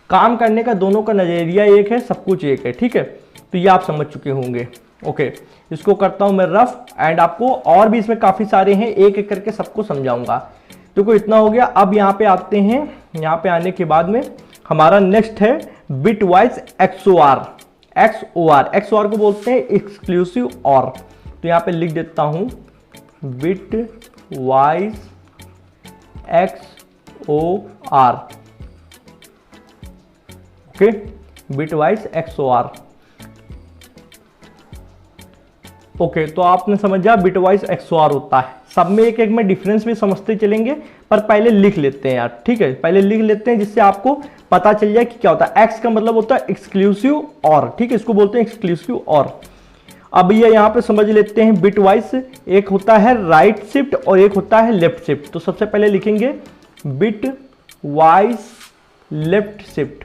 काम करने का दोनों का नजरिया एक है, सब कुछ एक है, ठीक है। तो ये आप समझ चुके होंगे। ओके, इसको करता हूं मैं रफ एंड आपको और भी इसमें काफी सारे हैं, एक एक करके सबको समझाऊंगा। तो इतना हो गया। अब यहाँ पे आते हैं, यहाँ पे आने के बाद में हमारा नेक्स्ट है बिटवाइज XOR। XOR को बोलते हैं एक्सक्लूसिव और। तो यहाँ पे लिख देता हूं bitwise XOR। Okay, bitwise XOR। Okay, तो आपने समझा बिटवाइज XOR होता है। सब में एक एक में डिफरेंस भी समझते चलेंगे, पर पहले लिख लेते हैं यार, ठीक है। पहले लिख लेते हैं जिससे आपको पता चल जाए कि क्या होता है। एक्स का मतलब होता है एक्सक्लूसिव और, ठीक है, इसको बोलते हैं एक्सक्लूसिव और। अब ये यहाँ पे समझ लेते हैं बिटवाइज, एक होता है राइट शिफ्ट और एक होता है लेफ्ट शिफ्ट। तो सबसे पहले लिखेंगे बिटवाइज लेफ्ट शिफ्ट।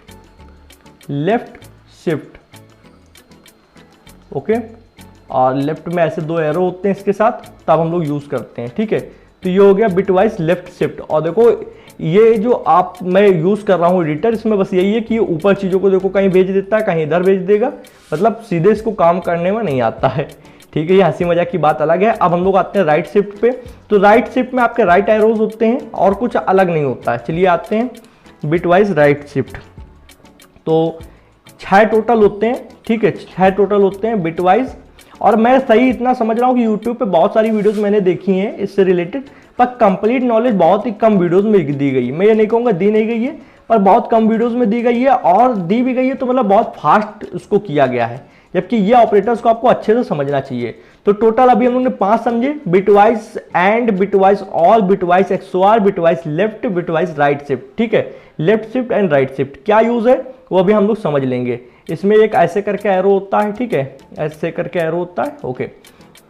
ओके, और लेफ्ट में ऐसे दो एरो होते हैं इसके साथ, तब हम लोग यूज करते हैं, ठीक है। तो ये हो गया बिटवाइज लेफ्ट शिफ्ट। और देखो ये जो मैं यूज कर रहा हूँ एडिटर, इसमें बस यही है कि ये ऊपर चीजों को देखो कहीं भेज देता है, कहीं इधर भेज देगा, मतलब सीधे इसको काम करने में नहीं आता है, ठीक है। ये हंसी मजाक की बात अलग है। अब हम लोग आते हैं राइट शिफ्ट पे। तो राइट शिफ्ट में आपके राइट एरोज होते हैं और कुछ अलग नहीं होता है। चलिए आते हैं बिटवाइज राइट शिफ्ट। तो 6 टोटल होते हैं, ठीक है, 6 टोटल होते हैं बिटवाइज। और मैं सही इतना समझ रहा हूँ कि YouTube पे बहुत सारी वीडियोस मैंने देखी हैं इससे रिलेटेड, पर कंप्लीट नॉलेज बहुत ही कम वीडियोस में दी गई है। मैं ये नहीं कहूँगा दी नहीं गई है, पर बहुत कम वीडियोस में दी गई है, और दी भी गई है तो मतलब बहुत फास्ट उसको किया गया है, जबकि ये ऑपरेटर्स को आपको अच्छे से समझना चाहिए। तो टोटल अभी हम लोगों ने 5 समझे, bitwise and, bitwise all, bitwise XOR, bitwise left, bitwise right shift, ठीक है। Left shift and right shift क्या यूज है वो अभी हम लोग समझ लेंगे। इसमें एक ऐसे करके एरो होता है, ठीक है, ऐसे करके एरो होता है। ओके,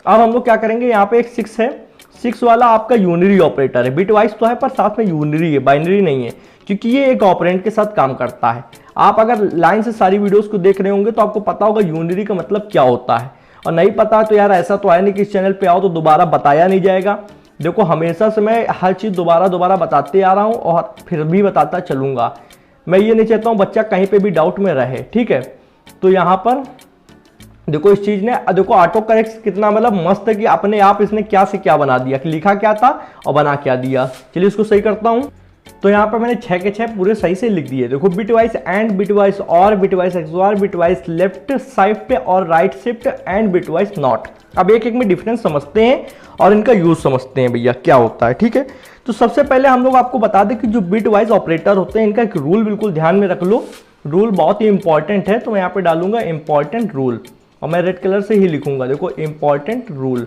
अब हम लोग क्या करेंगे, यहाँ पे एक 6 है, 6 वाला आपका यूनिरी ऑपरेटर है। बिटवाइज तो है पर साथ में यूनिरी है, बाइनरी नहीं है, क्योंकि ये एक ऑपरेंड के साथ काम करता है। आप अगर लाइन से सारी वीडियोस को देख रहे होंगे तो आपको पता होगा यूनिरी का मतलब क्या होता है। और नहीं पता तो यार ऐसा तो है नहीं कि इस चैनल पे आओ तो दोबारा बताया नहीं जाएगा। देखो हमेशा से मैं हर चीज़ दोबारा बताते आ रहा हूँ और फिर भी बताता चलूँगा। मैं ये नहीं चाहता हूँ बच्चा कहीं पे भी डाउट में रहे, ठीक है। तो यहाँ पर देखो इस चीज ने, देखो ऑटो करेक्ट कितना मतलब मस्त है कि अपने आप इसने क्या से क्या बना दिया, कि लिखा क्या था और बना क्या दिया। चलिए इसको सही करता हूँ। तो यहाँ पर मैंने 6 के 6 पूरे सही से लिख दिए। देखो bitwise and, bitwise or, bitwise XOR, bitwise left shift और right shift and bitwise not. अब एक एक में डिफरेंस समझते हैं और इनका यूज समझते हैं भैया क्या होता है, ठीक है। तो सबसे पहले हम लोग आपको बता दें कि जो बिटवाइज ऑपरेटर होते हैं इनका एक रूल बिल्कुल ध्यान में रख लो। रूल बहुत ही इंपॉर्टेंट है, तो मैं यहाँ पे डालूंगा इंपॉर्टेंट रूल और मैं रेड कलर से ही लिखूंगा। देखो इंपॉर्टेंट रूल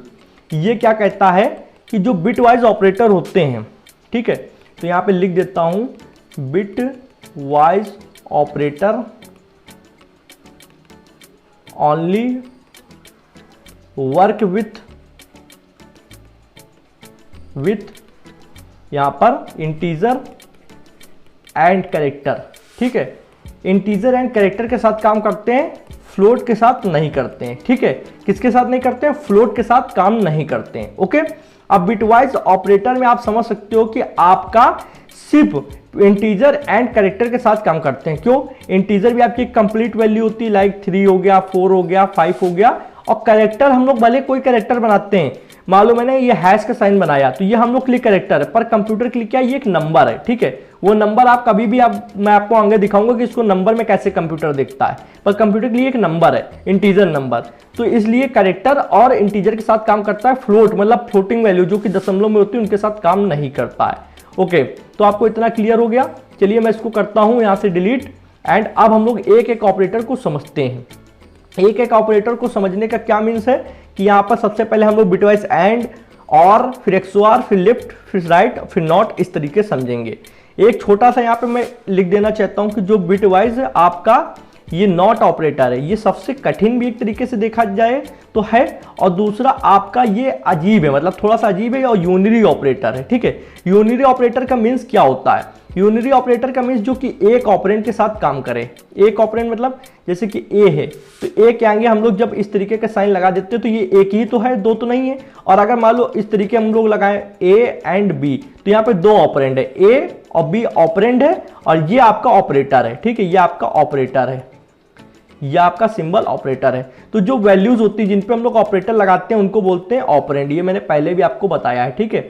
ये क्या कहता है कि जो बिटवाइज ऑपरेटर होते हैं, ठीक है, तो यहाँ पे लिख देता हूं bitwise operator only work with यहां पर इंटीजर एंड कैरेक्टर, ठीक है। इंटीजर एंड कैरेक्टर के साथ काम करते हैं, फ्लोट के साथ नहीं करते हैं, ठीक है। किसके साथ नहीं करते हैं, फ्लोट के साथ काम नहीं करते हैं। ओके, अब बिटवाइज ऑपरेटर में आप समझ सकते हो कि आपका सिर्फ इंटीजर एंड कैरेक्टर के साथ काम करते हैं। क्यों, इंटीजर भी आपकी कंप्लीट वैल्यू होती है, लाइक 3 हो गया, 4 हो गया, 5 हो गया। और कैरेक्टर हम लोग भले कोई कैरेक्टर बनाते हैं, मान लो मैंने ये हैश का साइन बनाया तो ये हम लोग के लिए कैरेक्टर है, पर कंप्यूटर के लिए क्या, ये एक नंबर है, ठीक है। वो नंबर आप कभी भी मैं आपको आगे दिखाऊंगा कि इसको नंबर में कैसे कंप्यूटर देखता है, पर कंप्यूटर के लिए एक नंबर है, इंटीजर नंबर। तो इसलिए कैरेक्टर और इंटीजर के साथ काम करता है, फ्लोट मतलब फ्लोटिंग वैल्यू जो कि दशमलव में होती है उनके साथ काम नहीं करता है। ओके, तो आपको इतना क्लियर हो गया। चलिए मैं इसको करता हूं यहां से डिलीट एंड अब हम लोग एक एक ऑपरेटर को समझते हैं। एक एक ऑपरेटर को समझने का क्या मीन्स है कि यहाँ पर सबसे पहले हम लोग बिटवाइज एंड, और फिर XOR, फिर लेफ्ट, फिर राइट, फिर नॉट, इस तरीके समझेंगे। एक छोटा सा यहाँ पे मैं लिख देना चाहता हूँ कि जो बिटवाइज आपका ये नॉट ऑपरेटर है, ये सबसे कठिन भी एक तरीके से देखा जाए तो है, और दूसरा आपका ये अजीब है, मतलब थोड़ा सा अजीब है, और यूनिरी ऑपरेटर है, ठीक है। यूनिरी ऑपरेटर का मीन्स क्या होता है, यूनिरी ऑपरेटर का मीन्स जो कि एक ऑपरेंड के साथ काम करे। एक ऑपरेंड मतलब जैसे कि ए है तो ए के आगे हम लोग जब इस तरीके का साइन लगा देते हैं तो ये एक ही तो है, दो तो नहीं है। और अगर मान लो इस तरीके हम लोग लगाएं ए एंड बी तो यहाँ पे दो ऑपरेंड है, ए और बी ऑपरेंड है और ये आपका ऑपरेटर है। ठीक है, ये आपका ऑपरेटर है, यह आपका सिंबल ऑपरेटर है। तो जो वैल्यूज होती है जिन पे हम लोग ऑपरेटर लगाते हैं उनको बोलते हैं ऑपरेंड। ये मैंने पहले भी आपको बताया है। ठीक है,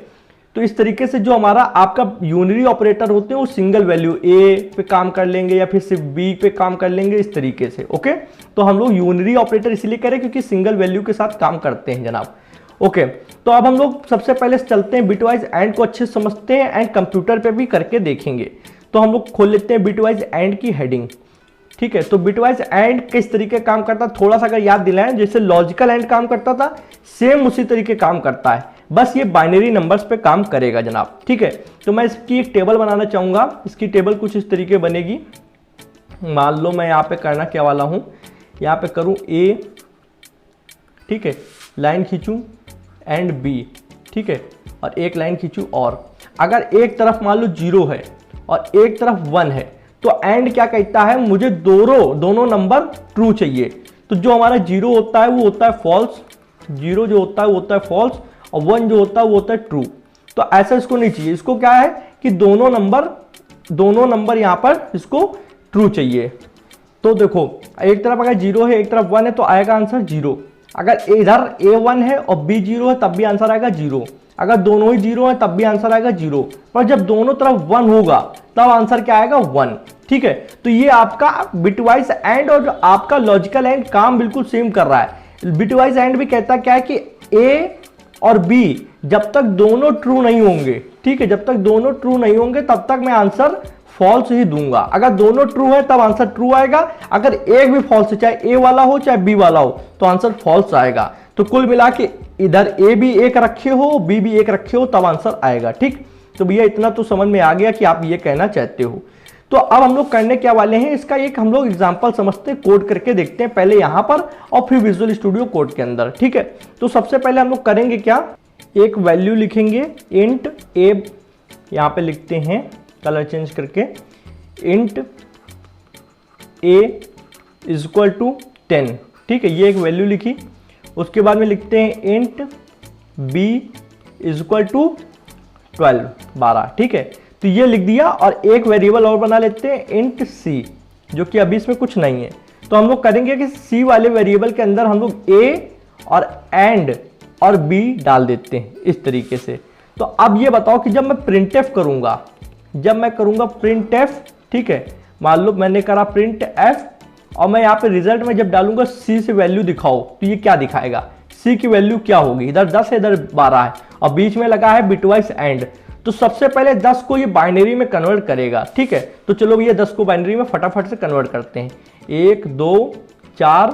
तो इस तरीके से जो हमारा आपका यूनिरी ऑपरेटर होते हैं वो सिंगल वैल्यू ए पे काम कर लेंगे या फिर सिर्फ बी पे काम कर लेंगे इस तरीके से। ओके, तो हम लोग यूनिरी ऑपरेटर इसलिए करें क्योंकि सिंगल वैल्यू के साथ काम करते हैं जनाब। ओके, तो अब हम लोग सबसे पहले चलते हैं बिटवाइज एंड को अच्छे से समझते हैं एंड कंप्यूटर पे भी करके देखेंगे। तो हम लोग खोल लेते हैं बिटवाइज एंड की हेडिंग। ठीक है, तो बिटवाइज एंड किस तरीके काम करता है थोड़ा सा अगर याद दिलाएं, जैसे लॉजिकल एंड काम करता था सेम उसी तरीके काम करता है, बस ये बाइनरी नंबर्स पे काम करेगा जनाब। ठीक है, तो मैं इसकी एक टेबल बनाना चाहूंगा। इसकी टेबल कुछ इस तरीके बनेगी। मान लो मैं यहाँ पे करना क्या वाला हूँ, यहाँ पे करूँ ए, ठीक है, लाइन खींचूँ एंड बी, ठीक है, और एक लाइन खींचूँ। और अगर एक तरफ मान लो 0 है और एक तरफ 1 है तो एंड क्या कहता है, मुझे दोनों नंबर ट्रू चाहिए। तो जो हमारा 0 होता है वो होता है फॉल्स, 0 जो होता है वो होता है फॉल्स और 1 जो होता है वो होता है ट्रू। तो ऐसा इसको नहीं चाहिए, इसको क्या है कि दोनों नंबर यहां पर इसको ट्रू चाहिए। तो देखो एक तरफ अगर 0 है एक तरफ 1 है तो आएगा आंसर 0। अगर इधर A1 है और B 0 है तब भी आंसर आएगा 0। अगर दोनों ही 0 है तब भी आंसर आएगा 0। पर जब दोनों तरफ 1 होगा तब आंसर क्या आएगा 1। ठीक है, तो ये आपका बिटवाइज एंड और आपका लॉजिकल एंड काम बिल्कुल सेम कर रहा है। बिटवाइज एंड भी कहता क्या है कि A और B जब तक दोनों ट्रू नहीं होंगे, ठीक है, जब तक दोनों ट्रू नहीं होंगे तब तक मैं आंसर फॉल्स ही दूंगा। अगर दोनों ट्रू है तब आंसर ट्रू आएगा, अगर एक भी फॉल्स है चाहे A वाला हो चाहे B वाला हो तो आंसर फॉल्स आएगा। तो कुल मिला के इधर A भी एक रखे हो B भी एक रखे हो तब आंसर आएगा। ठीक, तो भैया इतना तो समझ में आ गया कि आप ये कहना चाहते हो। तो अब हम लोग करने क्या वाले हैं, इसका एक हम लोग एग्जांपल समझते हैं, कोड करके देखते हैं पहले यहां पर और फिर विजुअल स्टूडियो कोड के अंदर। ठीक है, तो सबसे पहले हम लोग करेंगे क्या, एक वैल्यू लिखेंगे इंट ए, यहां पे लिखते हैं कलर चेंज करके int A is equal to 10। ठीक है, ये एक वैल्यू लिखी। उसके बाद में लिखते हैं int B is equal to 12। ठीक है, तो ये लिख दिया और एक वेरिएबल और बना लेते हैं इंट सी, जो कि अभी इसमें कुछ नहीं है। तो हम लोग करेंगे कि सी वाले वेरिएबल के अंदर हम लोग ए और एंड और बी डाल देते हैं इस तरीके से। तो अब ये बताओ कि जब मैं प्रिंट करूंगा, प्रिंट एफ, ठीक है, मान लो मैंने करा प्रिंट एफ और मैं यहाँ पे रिजल्ट में जब डालूंगा सी से वैल्यू दिखाओ तो ये क्या दिखाएगा, सी की वैल्यू क्या होगी, इधर 10 है इधर 12 है और बीच में लगा है बिटवाइज एंड। तो सबसे पहले 10 को ये बाइनरी में कन्वर्ट करेगा। ठीक है, तो चलो ये 10 को बाइनरी में फटाफट से कन्वर्ट करते हैं। 1 2 4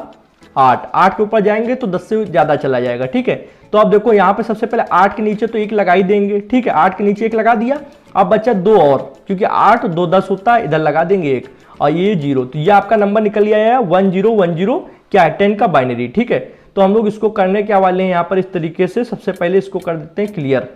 8, 8 के ऊपर जाएंगे तो 10 से ज़्यादा चला जाएगा। ठीक है, तो अब देखो यहाँ पे सबसे पहले 8 के नीचे तो 1 लगा ही देंगे। ठीक है, 8 के नीचे 1 लगा दिया। अब बचा 2 और, क्योंकि 8 2 10 होता है, इधर लगा देंगे 1 और ये 0। तो ये आपका नंबर निकल गया है 1010 क्या है 10 का बाइनरी। ठीक है, तो हम लोग इसको करने क्या वाले हैं यहाँ पर इस तरीके से, सबसे पहले इसको कर देते हैं क्लियर,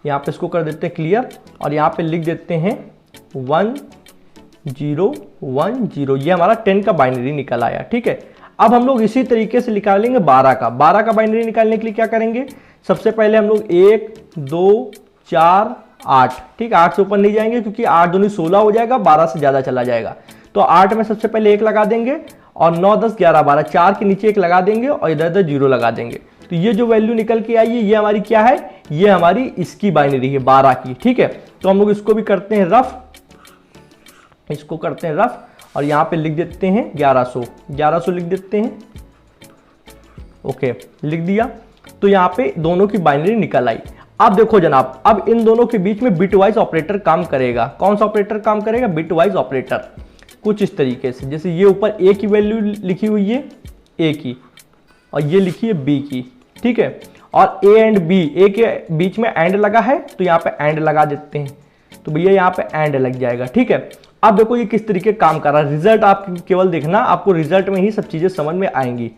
यहाँ पे इसको कर देते हैं क्लियर और यहाँ पे लिख देते हैं 1010। ये हमारा 10 का बाइनरी निकल आया। ठीक है, अब हम लोग इसी तरीके से निकालेंगे 12 का। 12 का बाइनरी निकालने के लिए क्या करेंगे, सबसे पहले हम लोग 1 2 4 8, ठीक, 8 से ऊपर नहीं जाएंगे क्योंकि 8 दूनी 16 हो जाएगा, 12 से ज़्यादा चला जाएगा। तो 8 में सबसे पहले 1 लगा देंगे और 9 10 11 12, 4 के नीचे 1 लगा देंगे और इधर इधर 0 लगा देंगे। तो ये जो वैल्यू निकल के आई है ये हमारी क्या है, ये हमारी इसकी बाइनरी है 12 की। ठीक है, तो हम लोग इसको भी करते हैं रफ, इसको करते हैं रफ और यहाँ पे लिख देते हैं 1100 लिख देते हैं। ओके, लिख दिया। तो यहाँ पे दोनों की बाइनरी निकल आई। अब देखो जनाब, अब इन दोनों के बीच में बिटवाइज ऑपरेटर काम करेगा। कौन सा ऑपरेटर काम करेगा, बिटवाइज ऑपरेटर। कुछ इस तरीके से, जैसे ये ऊपर ए की वैल्यू लिखी हुई है ए की और ये लिखी है बी की। ठीक है, और ए एंड बी, ए के बीच में एंड लगा है तो यहाँ पे एंड लगा देते हैं, तो भैया यहाँ पे एंड लग जाएगा। ठीक है, अब देखो ये किस तरीके काम कर रहा है। रिजल्ट आप केवल देखना, आपको रिजल्ट में ही सब चीजें समझ में आएंगी।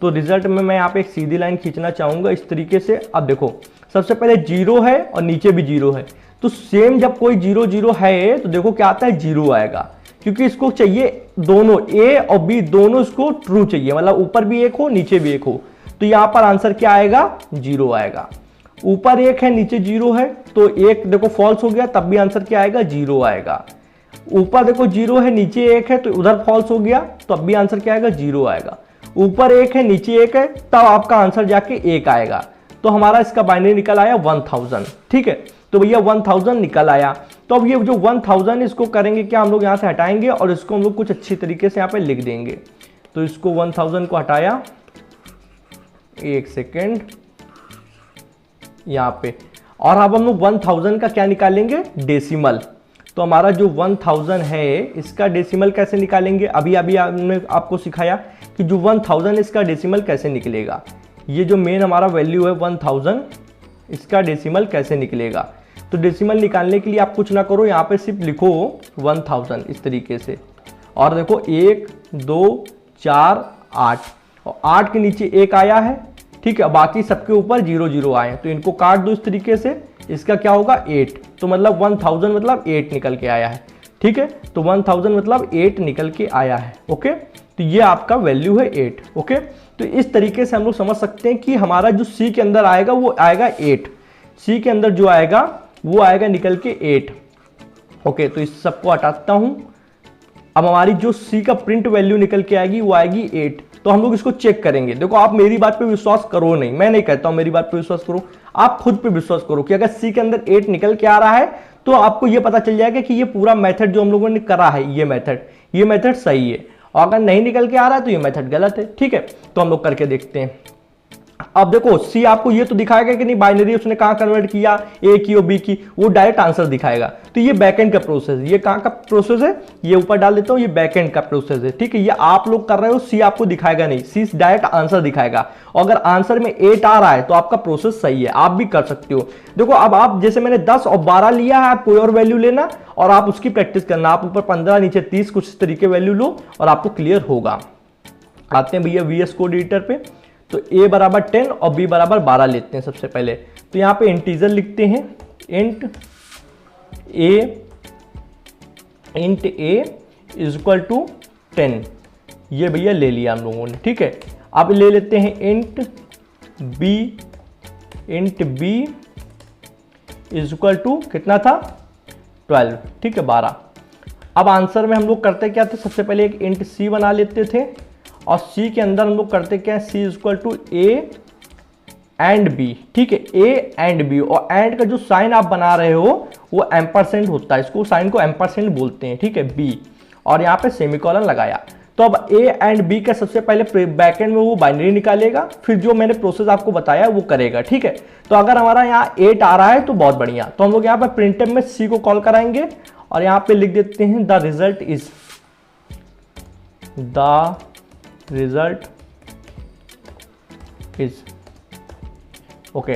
तो रिजल्ट में मैं यहाँ पे एक सीधी लाइन खींचना चाहूंगा इस तरीके से। अब देखो सबसे पहले 0 है और नीचे भी 0 है, तो सेम जब कोई 0 0 है तो देखो क्या आता है, 0 आएगा, क्योंकि इसको चाहिए दोनों ए और बी दोनों इसको ट्रू चाहिए, मतलब ऊपर भी एक हो नीचे भी एक हो। तो यहां पर आंसर क्या आएगा, 0 आएगा। ऊपर एक है नीचे 0 है तो एक देखो फॉल्स हो गया, तब भी आंसर क्या आएगा, 0 आएगा। ऊपर देखो 0 है नीचे एक है तो उधर फॉल्स हो गया, तो अब भी आंसर क्या आएगा, 0 आएगा। ऊपर एक है नीचे एक है तब आपका आंसर जाके 1 आएगा। तो हमारा इसका बाइनरी निकल आया 1000। ठीक है, तो भैया 1000 निकल आया। तो अब ये जो 1000 इसको करेंगे क्या, हम लोग यहाँ से हटाएंगे और इसको हम लोग कुछ अच्छी तरीके से यहाँ पे लिख देंगे। तो इसको 1000 को हटाया, एक सेकेंड यहाँ पे, और अब हम लोग 1000 का क्या निकालेंगे, डेसिमल। तो हमारा जो 1000 है इसका डेसिमल कैसे निकालेंगे, अभी हमने आपको सिखाया कि जो 1000 इसका डेसिमल कैसे निकलेगा। ये जो मेन हमारा वैल्यू है 1000, इसका डेसिमल कैसे निकलेगा। तो डेसिमल निकालने के लिए आप कुछ ना करो, यहाँ पे सिर्फ लिखो 1000 इस तरीके से, और देखो 1 2 4 8, और 8 के नीचे 1 आया है। ठीक है, बाकी सबके ऊपर 0 0 आए हैं, तो इनको काट दो इस तरीके से, इसका क्या होगा 8। तो मतलब 1000 मतलब 8 निकल के आया है। ठीक है, तो 1000 मतलब 8 निकल के आया है। ओके, तो ये आपका वैल्यू है 8। ओके, तो इस तरीके से हम लोग समझ सकते हैं कि हमारा जो सी के अंदर आएगा वो आएगा 8, सी के अंदर जो आएगा वो आएगा निकल के 8। ओके, तो इस सबको हटाता हूं। अब हमारी जो सी का प्रिंट वैल्यू निकल के आएगी वो आएगी 8। तो हम लोग इसको चेक करेंगे। देखो आप मेरी बात पे विश्वास करो नहीं, मैं नहीं कहता हूं मेरी बात पे विश्वास करो, आप खुद पे विश्वास करो कि अगर सी के अंदर 8 निकल के आ रहा है तो आपको ये पता चल जाएगा कि ये पूरा मेथड जो हम लोगों ने करा है ये मेथड सही है, और अगर नहीं निकल के आ रहा है तो ये मेथड गलत है। ठीक है, तो हम लोग करके देखते हैं। अब देखो सी आपको ये तो दिखाएगा कि नहीं बाइनरी उसने कहां कन्वर्ट किया, ए की और बी की, वो डायरेक्ट आंसर दिखाएगा। तो ये बैकएंड का प्रोसेस है। ये कहां का प्रोसेस है, ये ऊपर डाल देता हूं, ये बैकएंड का प्रोसेस है। ठीक है, ये आप लोग कर रहे हो, सी आपको दिखाएगा नहीं, सी डायरेक्ट आंसर दिखाएगा। और अगर आंसर में 8 आ रहा है तो आपका प्रोसेस सही है, आप भी कर सकते हो। देखो अब आप जैसे मैंने 10 और 12 लिया है, आप कोई और वैल्यू लेना और आप उसकी प्रैक्टिस करना। आप ऊपर 15 नीचे 30 कुछ इस तरीके वैल्यू लो और आपको क्लियर होगा। आते हैं भैया VS कोड एडिटर पे। तो a बराबर 10 और b बराबर 12 लेते हैं सबसे पहले। तो यहाँ पे इंटीजर लिखते हैं, int a is equal to 10। ये भैया ले लिया हम लोगों ने। ठीक है, अब ले लेते हैं int b is equal to कितना था, 12। ठीक है, 12। अब आंसर में हम लोग करते क्या थे, सबसे पहले एक इंट c बना लेते थे, और C के अंदर हम लोग करते क्या है, C is equal to A and B। ठीक है, A एंड B, और एंड का जो साइन आप बना रहे हो वो एम्परसेंड होता है, इसको साइन को एम्परसेंड बोलते हैं। ठीक है, B, और यहाँ पे सेमीकोलन लगाया। तो अब A एंड B का सबसे पहले बैकएंड में वो बाइनरी निकालेगा, फिर जो मैंने प्रोसेस आपको बताया वो करेगा। ठीक है, तो अगर हमारा यहाँ 8 आ रहा है तो बहुत बढ़िया। तो हम लोग यहाँ पे प्रिंटफ में C को कॉल कराएंगे और यहाँ पे लिख देते हैं द रिजल्ट इज ओके।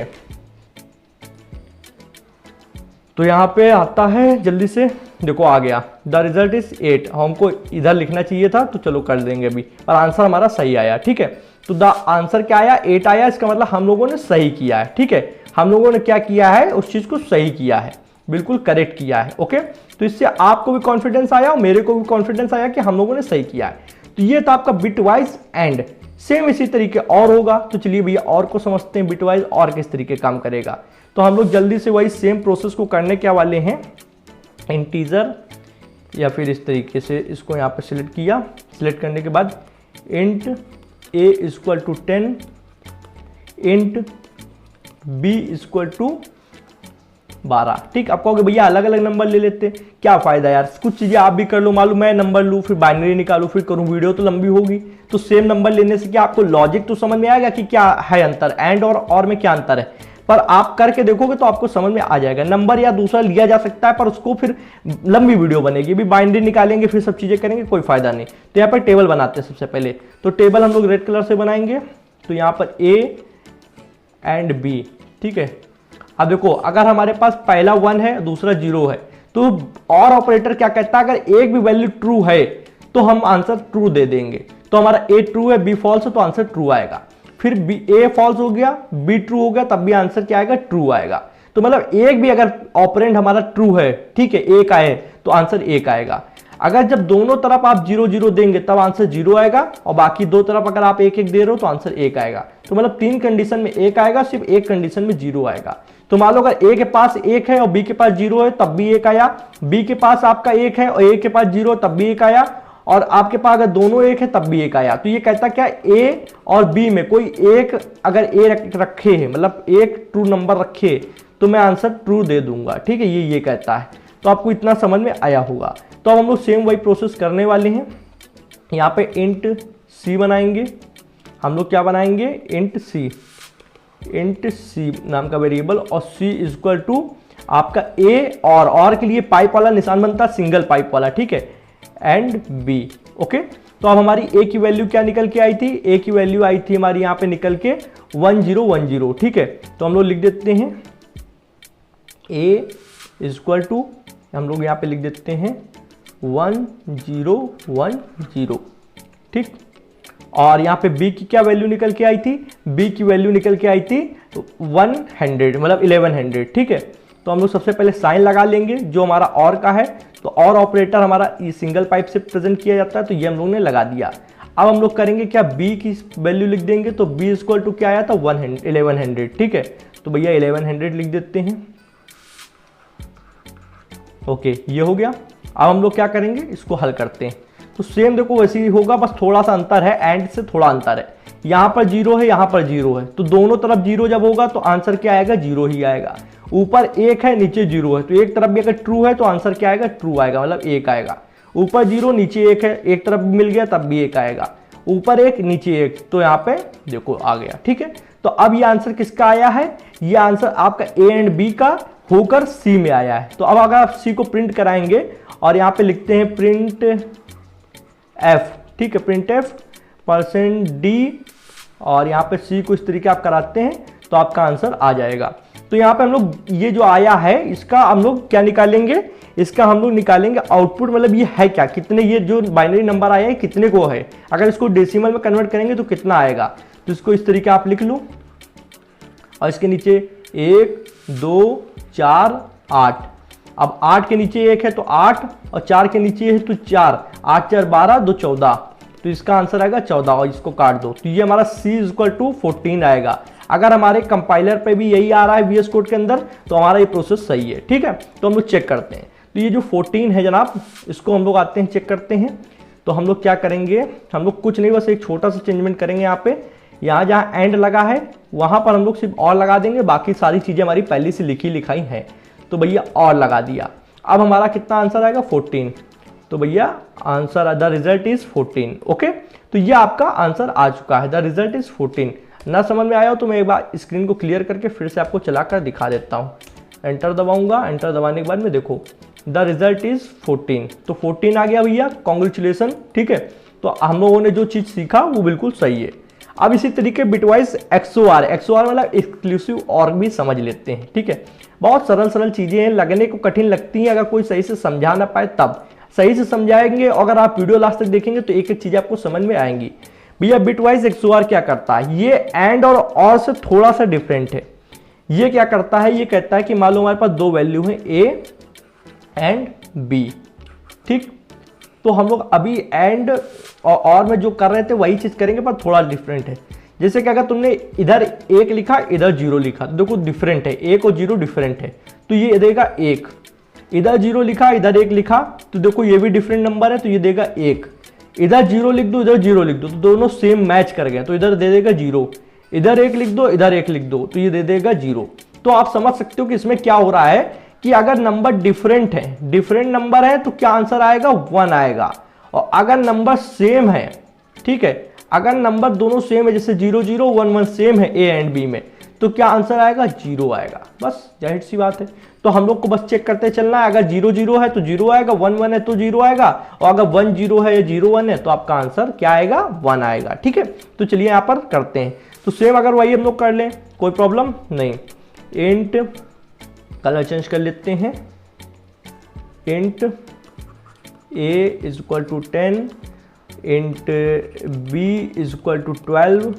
तो यहां पे आता है, जल्दी से देखो आ गया, द रिजल्ट इज 8। हमको इधर लिखना चाहिए था तो चलो कर देंगे अभी, पर आंसर हमारा सही आया। ठीक है, तो द आंसर क्या आया, 8 आया। इसका मतलब हम लोगों ने सही किया है। ठीक है, हम लोगों ने क्या किया है, उस चीज को सही किया है, बिल्कुल करेक्ट किया है। ओके, तो इससे आपको भी कॉन्फिडेंस आया और मेरे को भी कॉन्फिडेंस आया कि हम लोगों ने सही किया है। तो ये था आपका बिटवाइज एंड। सेम इसी तरीके और होगा। तो चलिए भैया और को समझते हैं, बिटवाइज और किस तरीके काम करेगा। तो हम लोग जल्दी से वही सेम प्रोसेस को करने क्या वाले हैं, इंटीजर या फिर इस तरीके से इसको यहाँ पे सिलेक्ट किया। सिलेक्ट करने के बाद int a equal to 10, int b equal to 12। ठीक, आप कहोगे भैया अलग अलग नंबर ले लेते, क्या फायदा यार, कुछ चीजें आप भी कर लो, मालूम मैं नंबर लूँ फिर बाइनरी निकालूँ फिर करूँ, वीडियो तो लंबी होगी। तो सेम नंबर लेने से क्या आपको लॉजिक तो समझ में आएगा कि क्या है अंतर, एंड और में क्या अंतर है। पर आप करके देखोगे तो आपको समझ में आ जाएगा। नंबर या दूसरा लिया जा सकता है पर उसको फिर लंबी वीडियो बनेगी, भी बाइनरी निकालेंगे फिर सब चीजें करेंगे, कोई फायदा नहीं। तो यहाँ पर टेबल बनाते हैं सबसे पहले। तो टेबल हम लोग रेड कलर से बनाएंगे। तो यहाँ पर a एंड b। ठीक है, अब देखो अगर हमारे पास पहला 1 है दूसरा 0 है तो और ऑपरेटर क्या कहता है, अगर एक भी वैल्यू ट्रू है तो हम आंसर ट्रू दे देंगे। तो हमारा a ट्रू है b फॉल्स है तो आंसर ट्रू आएगा। फिर a फॉल्स हो गया b ट्रू हो गया तब भी आंसर क्या आएगा, ट्रू आएगा। तो मतलब एक भी अगर ऑपरेंड हमारा ट्रू है, ठीक है, एक आए तो आंसर एक आएगा। अगर जब दोनों तरफ आप 0 0 देंगे तब आंसर 0 आएगा, और बाकी दो तरफ अगर आप 1 1 दे रहे हो तो आंसर 1 आएगा। तो मतलब 3 कंडीशन में 1 आएगा, सिर्फ एक कंडीशन में 0 आएगा। तो मान लो अगर ए के पास 1 है और बी के पास 0 है तब भी 1 आया, बी के पास आपका 1 है और ए के पास 0 तब भी 1 आया, और आपके पास अगर दोनों 1 है तब भी 1 आया। तो ये कहता क्या, ए और बी में कोई एक अगर ए रखे है, मतलब एक ट्रू नंबर रखे तो मैं आंसर ट्रू दे दूंगा, ठीक है, ये कहता है। तो आपको इतना समझ में आया होगा। तो अब हम लोग सेम वही प्रोसेस करने वाले हैं। यहाँ पे इंट सी बनाएंगे, हम लोग क्या बनाएंगे, इंट सी नाम का वेरिएबल, और सी इज इक्वल टू आपका ए, और के लिए पाइप वाला निशान बनता है, सिंगल पाइप वाला, ठीक है, एंड बी। ओके, तो अब हमारी ए की वैल्यू क्या निकल के आई थी, ए की वैल्यू आई थी हमारी यहाँ पे निकल के 1010, ठीक है। तो हम लोग लिख देते हैं ए इज इक्वल टू, हम लोग यहाँ पे लिख देते हैं 1010, ठीक। और यहाँ पे b की क्या वैल्यू निकल के आई थी, b की वैल्यू निकल के आई थी 100, मतलब 1100, ठीक है। तो हम लोग सबसे पहले साइन लगा लेंगे जो हमारा और का है, तो और ऑपरेटर हमारा सिंगल पाइप से प्रेजेंट किया जाता है, तो ये हम लोग ने लगा दिया। अब हम लोग करेंगे क्या, b की वैल्यू लिख देंगे, तो b इक्वल टू क्या आया था 1100, ठीक है। तो भैया 1100 लिख देते हैं। ओके, ये हो गया। अब हम लोग क्या करेंगे, इसको हल करते हैं। तो सेम देखो वैसे ही होगा, बस थोड़ा सा अंतर है, एंड से थोड़ा अंतर है। यहाँ पर 0 है, यहाँ पर 0 है, तो दोनों तरफ 0 जब होगा तो आंसर क्या आएगा, 0 ही आएगा। ऊपर 1 है, नीचे 0 है, तो एक तरफ भी अगर ट्रू है तो आंसर क्या आएगा, ट्रू आएगा, मतलब 1 आएगा। ऊपर 0 नीचे 1 है, एक तरफ मिल गया तब भी 1 आएगा, ऊपर 1 नीचे 1, तो यहाँ पे देखो आ गया, ठीक है। तो अब ये आंसर किसका आया है, ये आंसर आपका ए एंड बी का होकर सी में आया है। तो अब अगर आप सी को प्रिंट कराएंगे और यहाँ पे लिखते हैं प्रिंट एफ, ठीक है, प्रिंट एफ %d, और यहाँ पे सी को इस तरीके आप कराते हैं तो आपका आंसर आ जाएगा। तो यहाँ पे हम लोग ये जो आया है इसका हम लोग क्या निकालेंगे, इसका हम लोग निकालेंगे आउटपुट, मतलब ये है क्या, कितने, ये जो बाइनरी नंबर आया है कितने को है, अगर इसको डेसिमल में कन्वर्ट करेंगे तो कितना आएगा। तो इसको इस तरीके आप लिख लो, और इसके नीचे 1 2 4 8, अब 8 के नीचे 1 है तो 8, और 4 के नीचे है तो 4, 8 4 12 2 14, तो इसका आंसर आएगा 14, और इसको काट दो तो ये हमारा C इक्वल टू 14 आएगा। अगर हमारे कंपाइलर पे भी यही आ रहा है VS कोड के अंदर तो हमारा ये प्रोसेस सही है, ठीक है। तो हम लोग चेक करते हैं। तो ये जो 14 है जनाब, इसको हम लोग आते हैं चेक करते हैं। तो हम लोग क्या करेंगे, हम लोग कुछ नहीं, बस एक छोटा सा चेंजमेंट करेंगे। यहाँ पे यहाँ जहाँ एंड लगा है वहाँ पर हम लोग सिर्फ और लगा देंगे, बाकी सारी चीज़ें हमारी पहले से लिखाई हैं। तो भैया और लगा दिया। अब हमारा कितना आंसर आएगा, 14। तो भैया answer, the result is 14। Okay, तो ये आपका आंसर आ चुका है, द रिजल्ट इज 14। ना समझ में आया हो तो मैं एक बार स्क्रीन को क्लियर करके फिर से आपको चलाकर दिखा देता हूँ। एंटर दबाऊंगा, एंटर दबाने के बाद में देखो द रिजल्ट इज 14। तो 14 आ गया भैया, कॉन्ग्रेचुलेसन, ठीक है। तो हम लोगों ने जो चीज़ सीखा वो बिल्कुल सही है। अब इसी तरीके बिटवाइज XOR मतलब एक्सक्लूसिव और भी समझ लेते हैं, ठीक है। बहुत सरल सरल चीज़ें हैं, लगने को कठिन लगती हैं अगर कोई सही से समझा ना पाए तब। सही से समझाएंगे अगर आप वीडियो लास्ट तक देखेंगे तो एक एक चीज़ आपको समझ में आएंगी। भैया बिटवाइज XOR क्या करता है, ये एंड और से थोड़ा सा डिफरेंट है। ये क्या करता है, ये कहता है कि मान लो हमारे पास दो वैल्यू हैं A एंड B, ठीक। तो हम लोग अभी एंड और में जो कर रहे थे वही चीज़ करेंगे पर थोड़ा डिफरेंट है। जैसे कि अगर तुमने इधर 1 लिखा इधर 0 लिखा तो देखो डिफरेंट है, 1 और 0 डिफरेंट है, तो ये देगा 1। इधर 0 लिखा इधर 1 लिखा तो देखो ये भी डिफरेंट नंबर है तो ये देगा 1। इधर 0 लिख दो इधर 0 लिख दो तो दोनों सेम मैच कर गए तो इधर दे देगा 0। इधर 1 लिख दो इधर 1 लिख दो तो ये दे देगा 0। तो आप समझ सकते हो कि इसमें क्या हो रहा है कि अगर नंबर डिफरेंट है, डिफरेंट नंबर है तो क्या आंसर आएगा, 1 आएगा। और अगर नंबर सेम है, ठीक है, अगर नंबर दोनों सेम है जैसे 0 0 1 1 सेम है A एंड B में तो क्या आंसर आएगा, 0 आएगा। बस जाहिर सी बात है। तो हम लोग को बस चेक करते चलना है, अगर 0 0 है तो 0 आएगा, 1 1 है तो 0 आएगा, और अगर 1 0 है या 0 1 है तो आपका आंसर क्या आएगा, 1 आएगा, ठीक है। तो चलिए यहाँ पर करते हैं। तो सेम अगर वही हम लोग कर लें कोई प्रॉब्लम नहीं। इंट कलर चेंज कर लेते हैं, int A is equal to 10, int B is equal to 12,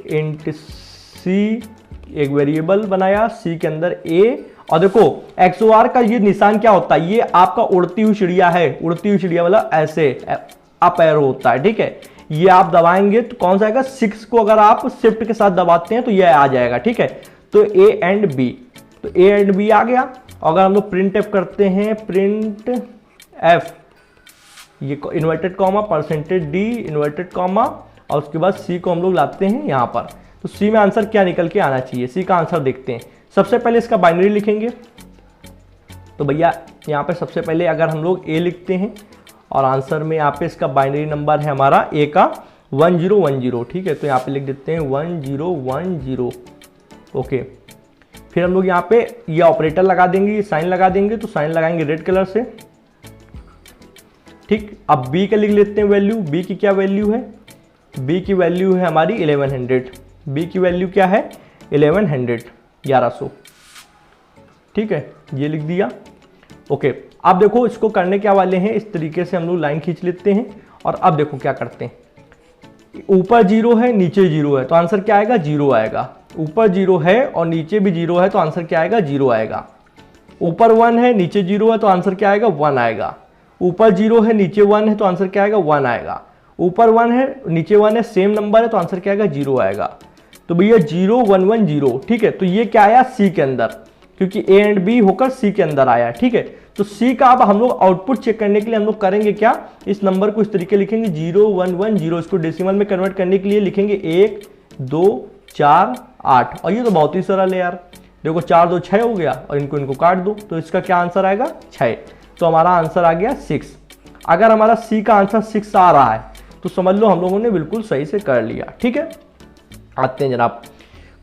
int C एक वेरिएबल बनाया सी के अंदर ए, और देखो XOR का ये निशान क्या होता है, ये आपका उड़ती हुई चिड़िया है, उड़ती हुई चिड़िया वाला ऐसे अप एरो होता है, ठीक है। ये आप दबाएंगे तो कौन सा आएगा, 6 को अगर आप शिफ्ट के साथ दबाते हैं तो ये आ जाएगा, ठीक है। तो ए एंड बी, तो ए एंड बी आ गया। अगर हम लोग प्रिंट एफ करते हैं, प्रिंट एफ, ये inverted comma percentage D inverted comma, और उसके बाद सी को हम लोग लाते हैं यहाँ पर। तो सी में आंसर क्या निकल के आना चाहिए, सी का आंसर देखते हैं। सबसे पहले इसका बाइनरी लिखेंगे, तो भैया यहाँ पे सबसे पहले अगर हम लोग ए लिखते हैं और आंसर में यहाँ पे इसका बाइनरी नंबर है हमारा ए का 1010, ठीक है। तो यहाँ पे लिख देते हैं 1010, ओके। फिर हम लोग यहाँ पे ये ऑपरेटर लगा देंगे, ये साइन लगा देंगे, तो साइन लगाएंगे रेड कलर से, ठीक। अब बी का लिख लेते हैं वैल्यू, बी की क्या वैल्यू है, बी की वैल्यू है हमारी 1100, बी की वैल्यू क्या है 1100, ठीक है, ये लिख दिया, ओके। अब देखो इसको करने क्या वाले हैं, इस तरीके से हम लोग लाइन खींच लेते हैं, और अब देखो क्या करते हैं, ऊपर 0 है नीचे 0 है, तो आंसर क्या आएगा 0 आएगा। ऊपर 0 है और नीचे भी 0 है, तो आंसर क्या आएगा 0 आएगा। ऊपर 1 है नीचे 0 है, तो आंसर क्या आएगा 1 आएगा। ऊपर 0 है नीचे 1 है, तो आंसर क्या आएगा 1 आएगा। ऊपर 1 है नीचे 1 है, सेम नंबर है, तो आंसर क्या आएगा 0 आएगा। तो भैया 0 1 1 0, ठीक है। तो ये क्या आया सी के अंदर, क्योंकि ए एंड बी होकर सी के अंदर आया, ठीक है। तो सी का अब हम लोग आउटपुट चेक करने के लिए हम लोग करेंगे क्या, इस नंबर को इस तरीके लिखेंगे 0 1 1 0, इसको डेसिमल में कन्वर्ट करने के लिए लिखेंगे 1 2 4 8, और ये तो बहुत ही सरल है यार। देखो 4 2 6 हो गया, और इनको काट दो, तो इसका क्या आंसर आएगा 6। तो हमारा आंसर आ गया 6। अगर हमारा सी का आंसर 6 आ रहा है तो समझ लो हम लोगों ने बिल्कुल सही से कर लिया, ठीक है। आते हैं जनाब,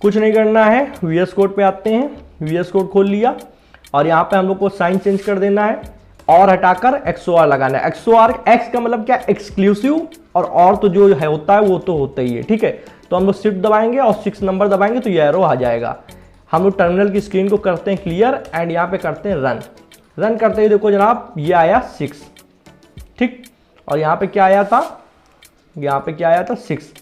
कुछ नहीं करना है, VS कोड पे आते हैं, VS कोड खोल लिया, और यहाँ पे हम लोग को साइन चेंज कर देना है, और हटाकर XOR लगाना है। XOR X का मतलब क्या, एक्सक्लूसिव, और तो जो है होता है वो तो होता ही है, ठीक है। तो हम लोग शिफ्ट दबाएंगे और 6 नंबर दबाएंगे तो ये एरो आ जाएगा। हम लोग टर्मिनल की स्क्रीन को करते हैं क्लियर, एंड यहाँ पे करते हैं रन। रन करते ही देखो जनाब ये आया 6, ठीक। और यहाँ पे क्या आया था, यहाँ पे क्या आया था 6।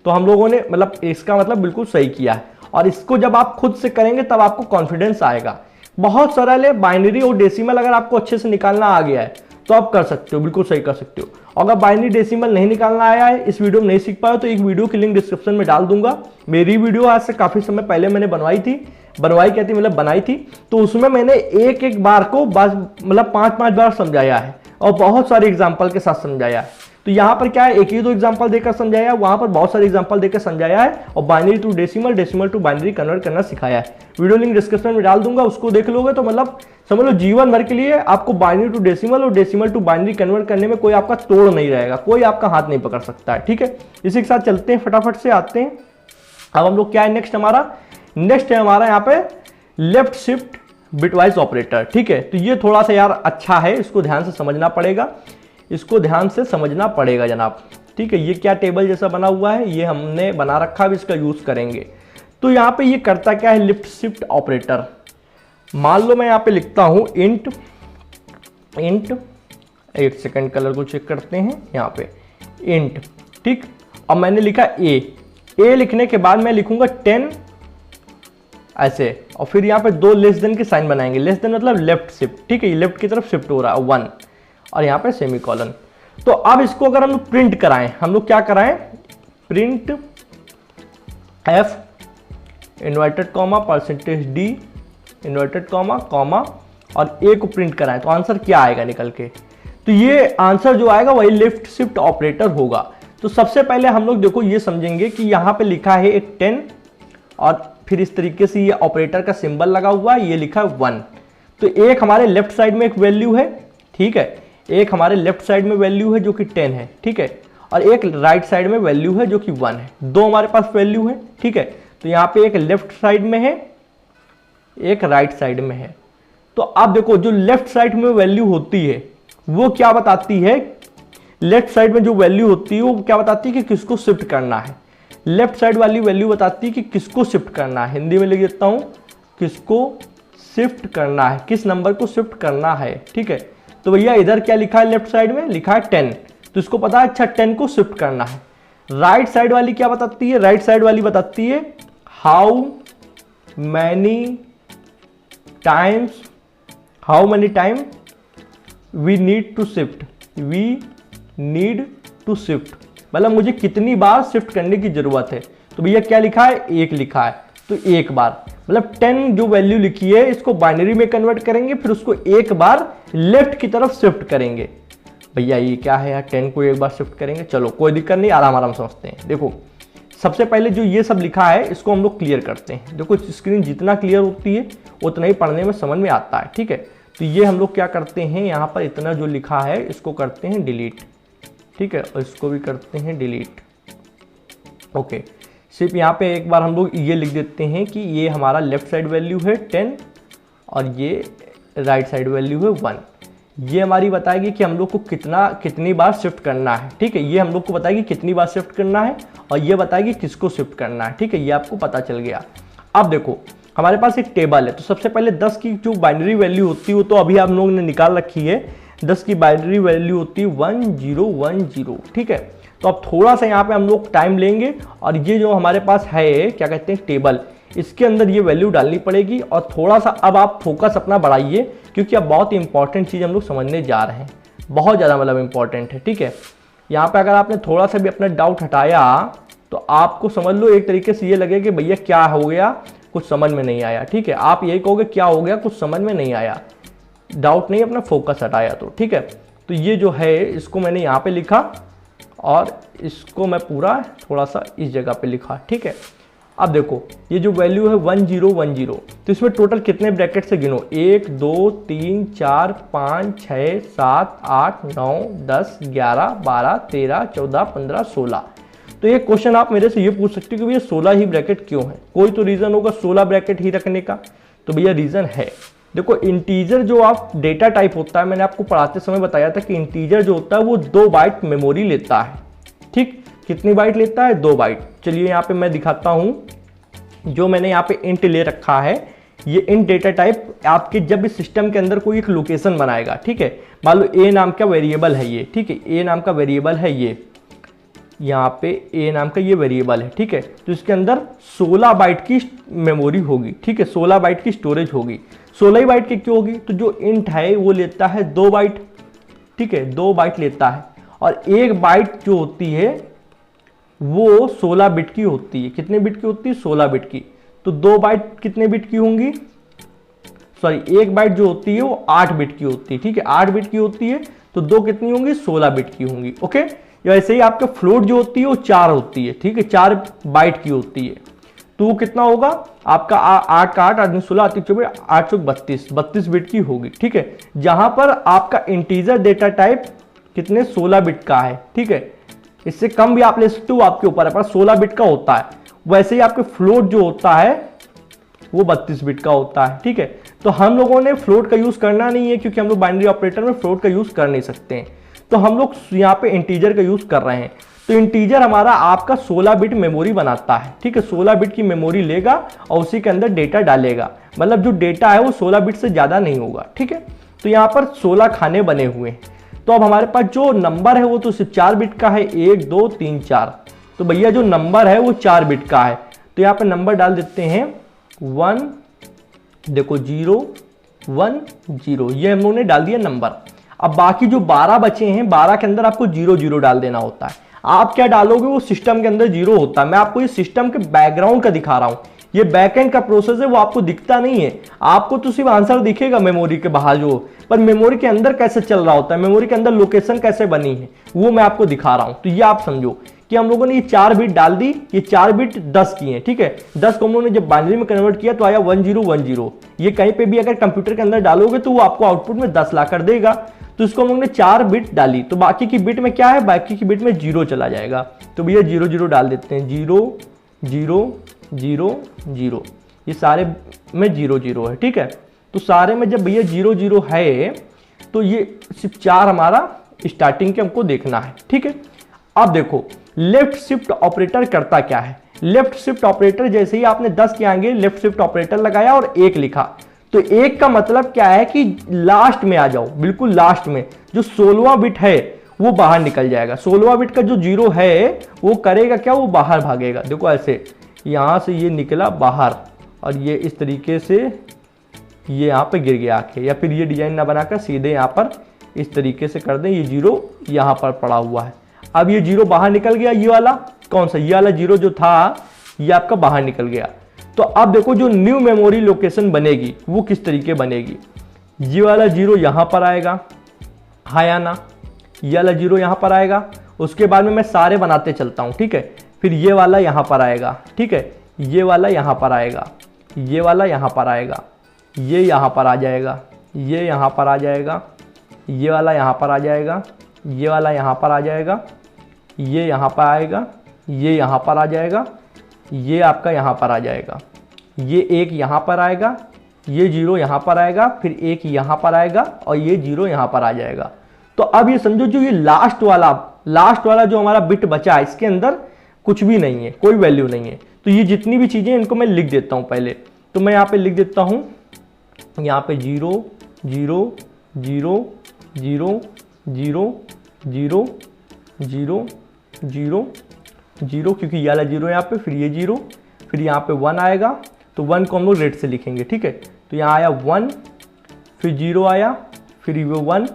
तो हम लोगों ने मतलब इसका मतलब बिल्कुल सही किया है, और इसको जब आप खुद से करेंगे तब आपको कॉन्फिडेंस आएगा। बहुत सरल है, बाइनरी और डेसिमल अगर आपको अच्छे से निकालना आ गया है तो आप कर सकते हो, बिल्कुल सही कर सकते हो। अगर बाइनरी डेसिमल नहीं निकालना आया है, इस वीडियो में नहीं सीख पाए, तो एक वीडियो की लिंक डिस्क्रिप्शन में डाल दूंगा। मेरी वीडियो आज से काफी समय पहले मैंने बनवाई कहती मतलब बनाई थी, तो उसमें मैंने एक एक बार को बस मतलब 5-5 बार समझाया है, और बहुत सारे एग्जाम्पल के साथ समझाया है। तो यहाँ पर क्या है, एक ही 2 एग्जांपल देकर समझाया है, वहां पर बहुत सारे एग्जांपल देकर समझाया है, और binary to decimal, decimal to binary convert करना सिखाया है। वीडियो लिंक डिस्क्रिप्शन में डाल दूंगा, उसको देख लोगे तो मतलब समझ लो जीवन भर के लिए आपको बाइनरी टू डेसिमल और डेसिमल टू बाइनरी कन्वर्ट करने में कोई आपका तोड़ नहीं रहेगा, कोई आपका हाथ नहीं पकड़ सकता है, ठीक है। इसी के साथ चलते हैं, फटाफट से आते हैं। अब हम लोग क्या है नेक्स्ट है हमारा यहाँ पे लेफ्ट शिफ्ट बिटवाइज ऑपरेटर, ठीक है। तो ये थोड़ा सा यार अच्छा है, इसको ध्यान से समझना पड़ेगा, जनाब, ठीक है। ये क्या टेबल जैसा बना हुआ है, ये हमने बना रखा है, इसका यूज करेंगे। तो यहाँ पे ये करता क्या है, लिफ्ट शिफ्ट ऑपरेटर। मान लो मैं यहाँ पे लिखता हूं इंट, एक सेकंड कलर को चेक करते हैं, यहाँ पे इंट, ठीक। अब मैंने लिखा ए लिखने के बाद मैं लिखूंगा 10 ऐसे, और फिर यहाँ पे 2 लेस देन के साइन बनाएंगे। लेस देन मतलब लेफ्ट शिफ्ट, ठीक है, ये लेफ्ट की तरफ शिफ्ट हो रहा है 1, और यहाँ पे सेमीकोलन। तो अब इसको अगर हम लोग प्रिंट कराएं, हम लोग क्या कराएं, print F inverted comma percentage D inverted comma और ए को प्रिंट कराएं, तो आंसर क्या आएगा निकल के। तो ये आंसर जो आएगा वही लेफ्ट शिफ्ट ऑपरेटर होगा। तो सबसे पहले हम लोग देखो ये समझेंगे कि यहाँ पे लिखा है एक 10, और फिर इस तरीके से ये ऑपरेटर का सिंबल लगा हुआ है, ये लिखा है 1। तो एक हमारे लेफ्ट साइड में एक वैल्यू है, ठीक है, एक हमारे लेफ्ट साइड में वैल्यू है जो कि 10 है, ठीक है, और एक राइट साइड में वैल्यू है जो कि 1 है। 2 हमारे पास वैल्यू है, ठीक है। तो यहाँ पे एक लेफ्ट साइड में है, एक राइट साइड में है। तो अब देखो जो लेफ्ट साइड में वैल्यू होती है वो क्या बताती है, लेफ्ट साइड में जो वैल्यू होती है वो क्या बताती है कि किसको शिफ्ट करना है। लेफ्ट साइड वाली वैल्यू बताती है कि किसको शिफ्ट करना है। हिंदी में लिख देता हूं, किसको शिफ्ट करना है, किस नंबर को शिफ्ट करना है, ठीक है। तो भैया इधर क्या लिखा है, लेफ्ट साइड में लिखा है 10, तो इसको पता है अच्छा 10 को शिफ्ट करना है। राइट साइड वाली क्या बताती है, राइट साइड वाली बताती है how many times, how many time we need to shift, we need to shift, मतलब मुझे कितनी बार शिफ्ट करने की जरूरत है। तो भैया क्या लिखा है, एक लिखा है, तो एक बार, मतलब 10 जो वैल्यू लिखी है इसको बाइनरी में कन्वर्ट करेंगे, फिर उसको एक बार लेफ्ट की तरफ शिफ्ट करेंगे। भैया ये क्या है यार, 10 को एक बार शिफ्ट करेंगे, चलो कोई दिक्कत नहीं, आराम आराम समझते हैं। देखो सबसे पहले जो ये सब लिखा है इसको हम लोग क्लियर करते हैं। देखो स्क्रीन जितना क्लियर होती है उतना ही पढ़ने में समझ में आता है, ठीक है। तो ये हम लोग क्या करते हैं, यहाँ पर इतना जो लिखा है इसको करते हैं डिलीट, ठीक है, और इसको भी करते हैं डिलीट। ओके, सिर्फ यहाँ पे एक बार हम लोग ये लिख देते हैं कि ये हमारा लेफ्ट साइड वैल्यू है 10 और ये राइट साइड वैल्यू है 1। ये हमारी बताएगी कि हम लोग को कितनी बार शिफ्ट करना है, ठीक है। ये हम लोग को बताएगी कितनी बार शिफ्ट करना है और ये बताएगी किसको शिफ्ट करना है, ठीक है। ये आपको पता चल गया। अब देखो हमारे पास एक टेबल है, तो सबसे पहले 10 की जो बाइनरी वैल्यू होती है वो तो अभी आप लोगों ने निकाल रखी है। 10 की बाइनरी वैल्यू होती है 1010, ठीक है। तो अब थोड़ा सा यहाँ पे हम लोग टाइम लेंगे और ये जो हमारे पास है क्या कहते हैं टेबल, इसके अंदर ये वैल्यू डालनी पड़ेगी। और थोड़ा सा अब आप फोकस अपना बढ़ाइए, क्योंकि अब बहुत इंपॉर्टेंट चीज़ हम लोग समझने जा रहे हैं, बहुत ज़्यादा मतलब इंपॉर्टेंट है, ठीक है। यहाँ पे अगर आपने थोड़ा सा भी अपना डाउट हटाया तो आपको समझ लो एक तरीके से ये लगे कि भैया क्या हो गया, कुछ समझ में नहीं आया, ठीक है। आप यही कहोगे क्या हो गया, कुछ समझ में नहीं आया, डाउट नहीं, अपना फोकस हटाया तो, ठीक है। तो ये जो है इसको मैंने यहाँ पे लिखा और इसको मैं पूरा थोड़ा सा इस जगह पे लिखा, ठीक है। अब देखो ये जो वैल्यू है 1010, तो इसमें टोटल कितने ब्रैकेट से गिनो, 1 2 3 4 5 6 7 8 9 10 11 12 13 14 15 16। तो ये क्वेश्चन आप मेरे से ये पूछ सकते हो कि भैया 16 ही ब्रैकेट क्यों है, कोई तो रीज़न होगा 16 ब्रैकेट ही रखने का। तो भैया रीज़न है, देखो इंटीजर जो आप डेटा टाइप होता है, मैंने आपको पढ़ाते समय बताया था कि इंटीजर जो होता है वो 2 बाइट मेमोरी लेता है, ठीक। कितनी बाइट लेता है, 2 बाइट। चलिए यहाँ पे मैं दिखाता हूँ, जो मैंने यहाँ पे इंट ले रखा है, ये इंट डेटा टाइप आपके जब इस सिस्टम के अंदर कोई एक लोकेशन बनाएगा, ठीक है। मान लो ए नाम का वेरिएबल है ये, ठीक है, ए नाम का वेरिएबल है ये, यहाँ पे ए नाम का ये वेरिएबल है, ठीक है। तो इसके अंदर 16 बाइट की मेमोरी होगी, ठीक है, 16 बाइट की स्टोरेज होगी। 16 ही बाइट की क्यों होगी, तो जो इंट है वो लेता है 2 बाइट, ठीक है, 2 बाइट लेता है। और 1 बाइट जो होती है वो 16 बिट की होती है। कितने बिट की होती है, 16 बिट की। तो 2 बाइट कितने बिट की होंगी, सॉरी 1 बाइट जो होती है वो 8 बिट की होती है, ठीक है, 8 बिट की होती है। तो 2 कितनी होंगी, 16 बिट की होंगी, ओके। वैसे ही आपके फ्लोट जो होती है वो 4 होती है, ठीक है, 4 बाइट की होती है। तो कितना होगा आपका 8 का 8 8 16 8 24 8 32 बिट की होगी, ठीक है। जहां पर आपका इंटीजर डेटा टाइप कितने 16 बिट का है, ठीक है। इससे कम भी आप ले सकते हो, आपके ऊपर है, पर 16 बिट का होता है। वैसे ही आपके फ्लोट जो होता है वो 32 बिट का होता है, ठीक है। तो हम लोगों ने फ्लोट का यूज करना नहीं है, क्योंकि हम लोग बाइनरी ऑपरेटर में फ्लोट का यूज कर नहीं सकते हैं। तो हम लोग यहाँ पे इंटीजर का यूज कर रहे हैं। तो इंटीजर हमारा आपका 16 बिट मेमोरी बनाता है, ठीक है। 16 बिट की मेमोरी लेगा और उसी के अंदर डेटा डालेगा, मतलब जो डेटा है वो 16 बिट से ज्यादा नहीं होगा, ठीक है। तो यहाँ पर 16 खाने बने हुए हैं। तो अब हमारे पास जो नंबर है वो तो सिर्फ 4 बिट का है, 1 2 3 4। तो भैया जो नंबर है वो 4 बिट का है। तो यहाँ पर नंबर डाल देते हैं 1, देखो 0 1 0, ये हम लोगों ने डाल दिया नंबर। अब बाकी जो 12 बचे हैं, 12 के अंदर आपको 0 0 डाल देना होता है। आप क्या डालोगे, वो सिस्टम के अंदर 0 होता है। मैं आपको ये सिस्टम के बैकग्राउंड का दिखा रहा हूं, ये बैकएंड का प्रोसेस है, वो आपको दिखता नहीं है। आपको तो सिर्फ आंसर दिखेगा मेमोरी के बाहर जो, पर मेमोरी के अंदर कैसे चल रहा होता है, मेमोरी के अंदर लोकेशन कैसे बनी है, वो मैं आपको दिखा रहा हूं। तो ये आप समझो कि हम लोगों ने ये 4 बिट डाल दी, ये 4 बिट 10 की है, ठीक है। 10 को हम लोगों ने जब बाइनरी में कन्वर्ट किया तो आया 1010। ये कहीं पे भी अगर कंप्यूटर के अंदर डालोगे तो वो आपको आउटपुट में 10 ला कर देगा। तो इसको हम लोगों ने 4 बिट डाली, तो बाकी की बिट में क्या है, बाकी की बिट में 0 चला जाएगा। तो भैया 0 0 डाल देते हैं, 0 0 0 0, ये सारे में 0 0 है, ठीक है। तो सारे में जब भैया 0 0 है तो ये सिर्फ 4 हमारा स्टार्टिंग के हमको देखना है, ठीक है। अब देखो लेफ्ट शिफ्ट ऑपरेटर करता क्या है। लेफ्ट शिफ्ट ऑपरेटर जैसे ही आपने 10 के आगे लेफ्ट शिफ्ट ऑपरेटर लगाया और 1 लिखा, तो 1 का मतलब क्या है कि लास्ट में आ जाओ, बिल्कुल लास्ट में जो 16वां बिट है वो बाहर निकल जाएगा। 16वां बिट का जो 0 है वो करेगा क्या, वो बाहर भागेगा। देखो ऐसे यहां से ये निकला बाहर और ये इस तरीके से ये यहाँ पे गिर गया आके, या फिर ये डिजाइन ना बनाकर सीधे यहाँ पर इस तरीके से कर दें, ये 0 यहाँ पर पड़ा हुआ है। अब ये 0 बाहर निकल गया, ये वाला कौन सा, ये वाला 0 जो था ये आपका बाहर निकल गया। तो अब देखो जो न्यू मेमोरी लोकेशन बनेगी वो किस तरीके बनेगी, ये वाला 0 यहाँ पर आएगा, हाँ या ना, ये वाला 0 यहाँ पर आएगा। उसके बाद में मैं सारे बनाते चलता हूँ, ठीक है। फिर ये वाला यहाँ पर आएगा, ठीक है, ये वाला यहाँ पर आएगा, ये वाला यहाँ पर आएगा, ये यहाँ पर आ जाएगा, ये यहाँ पर आ जाएगा, ये वाला यहाँ पर आ जाएगा, ये वाला यहाँ पर आ जाएगा, ये यहाँ पर आएगा, ये यहाँ पर आ जाएगा, ये आपका यहाँ पर आ जाएगा, ये एक यहाँ पर आएगा, ये 0 यहाँ पर आएगा, फिर एक यहाँ पर आएगा और ये 0 यहाँ पर आ जाएगा। तो अब ये समझो जो ये लास्ट वाला जो हमारा बिट बचा है इसके अंदर कुछ भी नहीं है, कोई वैल्यू नहीं है। तो ये जितनी भी चीज़ें इनको मैं लिख देता हूँ पहले। तो मैं यहाँ पे लिख देता हूँ, यहाँ पे 0 0 0 0 0 0 0 0 0, क्योंकि ये वाला 0 यहाँ पे, फिर ये 0, फिर यहाँ पे 1 आएगा, तो 1 को हम लोग रेड से लिखेंगे, ठीक है। तो यहाँ आया 1, फिर 0 आया, फिर ये 1,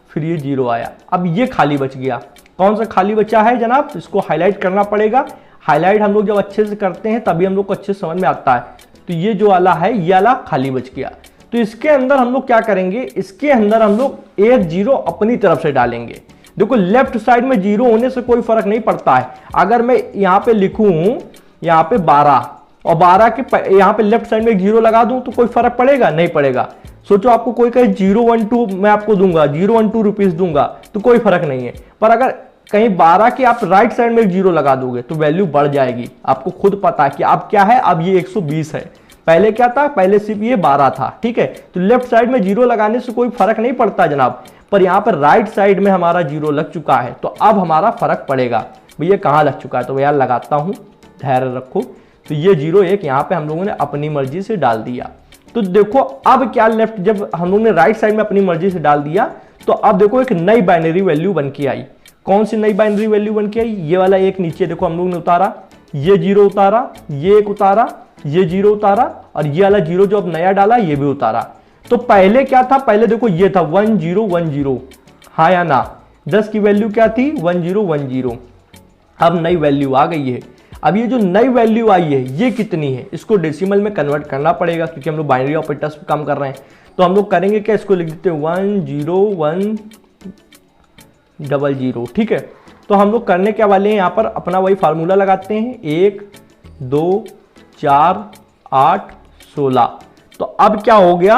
फिर ये 0 आया। अब ये खाली बच गया, कौन सा खाली बचा है जनाब, इसको हाईलाइट करना पड़ेगा। हाईलाइट हम लोग जब अच्छे से करते हैं तभी हम लोग को अच्छे से समझ में आता है। तो ये जो वाला है ये वाला खाली बच गया। तो इसके अंदर हम लोग क्या करेंगे, इसके अंदर हम लोग एक 0 अपनी तरफ से डालेंगे। देखो लेफ्ट साइड में 0 होने से कोई फर्क नहीं पड़ता है। अगर मैं यहाँ पे लिखूं यहाँ पे 12 और 12 के यहाँ पे लेफ्ट साइड में एक 0 लगा दूं तो कोई फर्क पड़ेगा, नहीं पड़ेगा। सोचो आपको कोई कहे 012 मैं आपको दूंगा, 012 रुपीज दूंगा, तो कोई फर्क नहीं है। पर अगर कहीं 12 के आप राइट साइड में एक 0 लगा दोगे तो वैल्यू बढ़ जाएगी। आपको खुद पता है कि अब क्या है, अब ये 120 है, पहले क्या था, पहले सिर्फ ये 12 था, ठीक है। तो लेफ्ट साइड में 0 लगाने से कोई फर्क नहीं पड़ता जनाब, पर यहाँ पर राइट साइड में हमारा 0 लग चुका है, तो अब हमारा फर्क पड़ेगा। भैया कहाँ लग चुका है, तो भैया लगाता हूँ, धैर्य रखो। तो ये 0 1 यहाँ पे हम लोगों ने अपनी मर्जी से डाल दिया। तो देखो अब क्या, लेफ्ट जब हम लोग ने राइट साइड में अपनी मर्जी से डाल दिया तो अब देखो एक नई बाइनरी वैल्यू बन के आई। कौन सी नई बाइनरी वैल्यू बन के आई, ये वाला एक नीचे देखो हम लोग ने उतारा, ये 0 उतारा, ये एक उतारा, ये 0 उतारा, और ये वाला 0 जो अब नया डाला ये भी उतारा। तो पहले क्या था, पहले देखो ये था 1 0 1 0, हाँ या ना। 10 की वैल्यू क्या थी, 1 0 1 0। अब नई वैल्यू आ गई है। अब ये जो नई वैल्यू आई है ये कितनी है, इसको डेसिमल में कन्वर्ट करना पड़ेगा, क्योंकि हम लोग बाइनरी ऑपरेटर्स पे काम कर रहे हैं। तो हम लोग करेंगे क्या, इसको लिख देते हैं 1 0 1 0 0, ठीक है। तो हम लोग करने क्या वाले हैं, यहाँ पर अपना वही फार्मूला लगाते हैं, 1 2 4 8 16। तो अब क्या हो गया,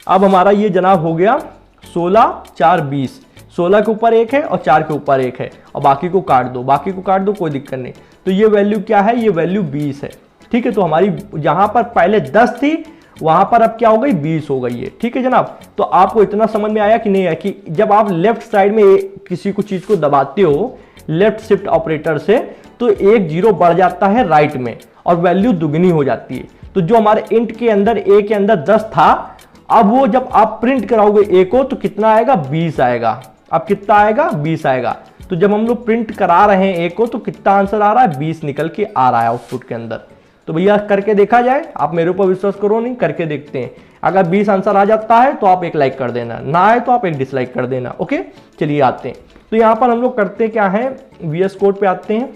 अब हमारा ये जनाब हो गया 16 4 20। 16 के ऊपर 1 है और 4 के ऊपर 1 है, और बाकी को काट दो, बाकी को काट दो, कोई दिक्कत नहीं। तो ये वैल्यू क्या है, ये वैल्यू 20 है, ठीक है। तो हमारी जहां पर पहले 10 थी वहां पर अब क्या हो गई, 20 हो गई है, ठीक है जनाब। तो आपको इतना समझ में आया कि नहीं है कि जब आप लेफ्ट साइड में किसी को चीज को दबाते हो लेफ्ट शिफ्ट ऑपरेटर से, तो एक 0 बढ़ जाता है राइट में और वैल्यू दुगनी हो जाती है। तो जो हमारे इंट के अंदर ए के अंदर 10 था, अब वो जब आप प्रिंट कराओगे ए को तो कितना आएगा, 20 आएगा। अब कितना आएगा, 20 आएगा। तो जब हम लोग प्रिंट करा रहे हैं ए को तो कितना आंसर आ रहा है, 20 निकल के आ रहा है आउटपुट के अंदर। तो भैया करके देखा जाए, आप मेरे ऊपर विश्वास करो नहीं, करके देखते हैं। अगर 20 आंसर आ जाता है तो आप एक लाइक कर देना, ना आए तो आप एक डिसलाइक कर देना, ओके। चलिए आते हैं, तो यहाँ पर हम लोग करते क्या है, VS कोड पे आते हैं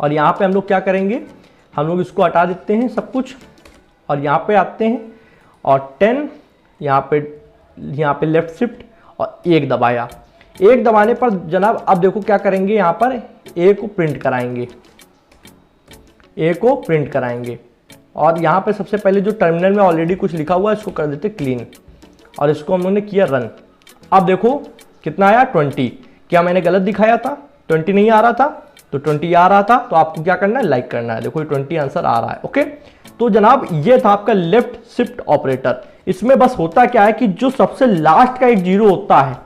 और यहाँ पे हम लोग क्या करेंगे, हम लोग इसको हटा देते हैं सब कुछ और यहाँ पे आते हैं और 10 यहाँ पे लेफ्ट शिफ्ट और 1 दबाया। 1 दबाने पर जनाब अब देखो क्या करेंगे, यहाँ पर ए को प्रिंट कराएंगे, ए को प्रिंट कराएंगे। और यहाँ पे सबसे पहले जो टर्मिनल में ऑलरेडी कुछ लिखा हुआ है इसको कर देते क्लीन, और इसको हम लोगों ने किया रन। अब देखो कितना आया, 20। क्या मैंने गलत दिखाया था, 20 नहीं आ रहा था, तो 20 आ रहा था। तो आपको क्या करना है, लाइक करना है। देखो 20 आंसर आ रहा है, ओके। तो जनाब ये था आपका लेफ्ट शिफ्ट ऑपरेटर। इसमें बस होता क्या है कि जो सबसे लास्ट का एक 0 होता है,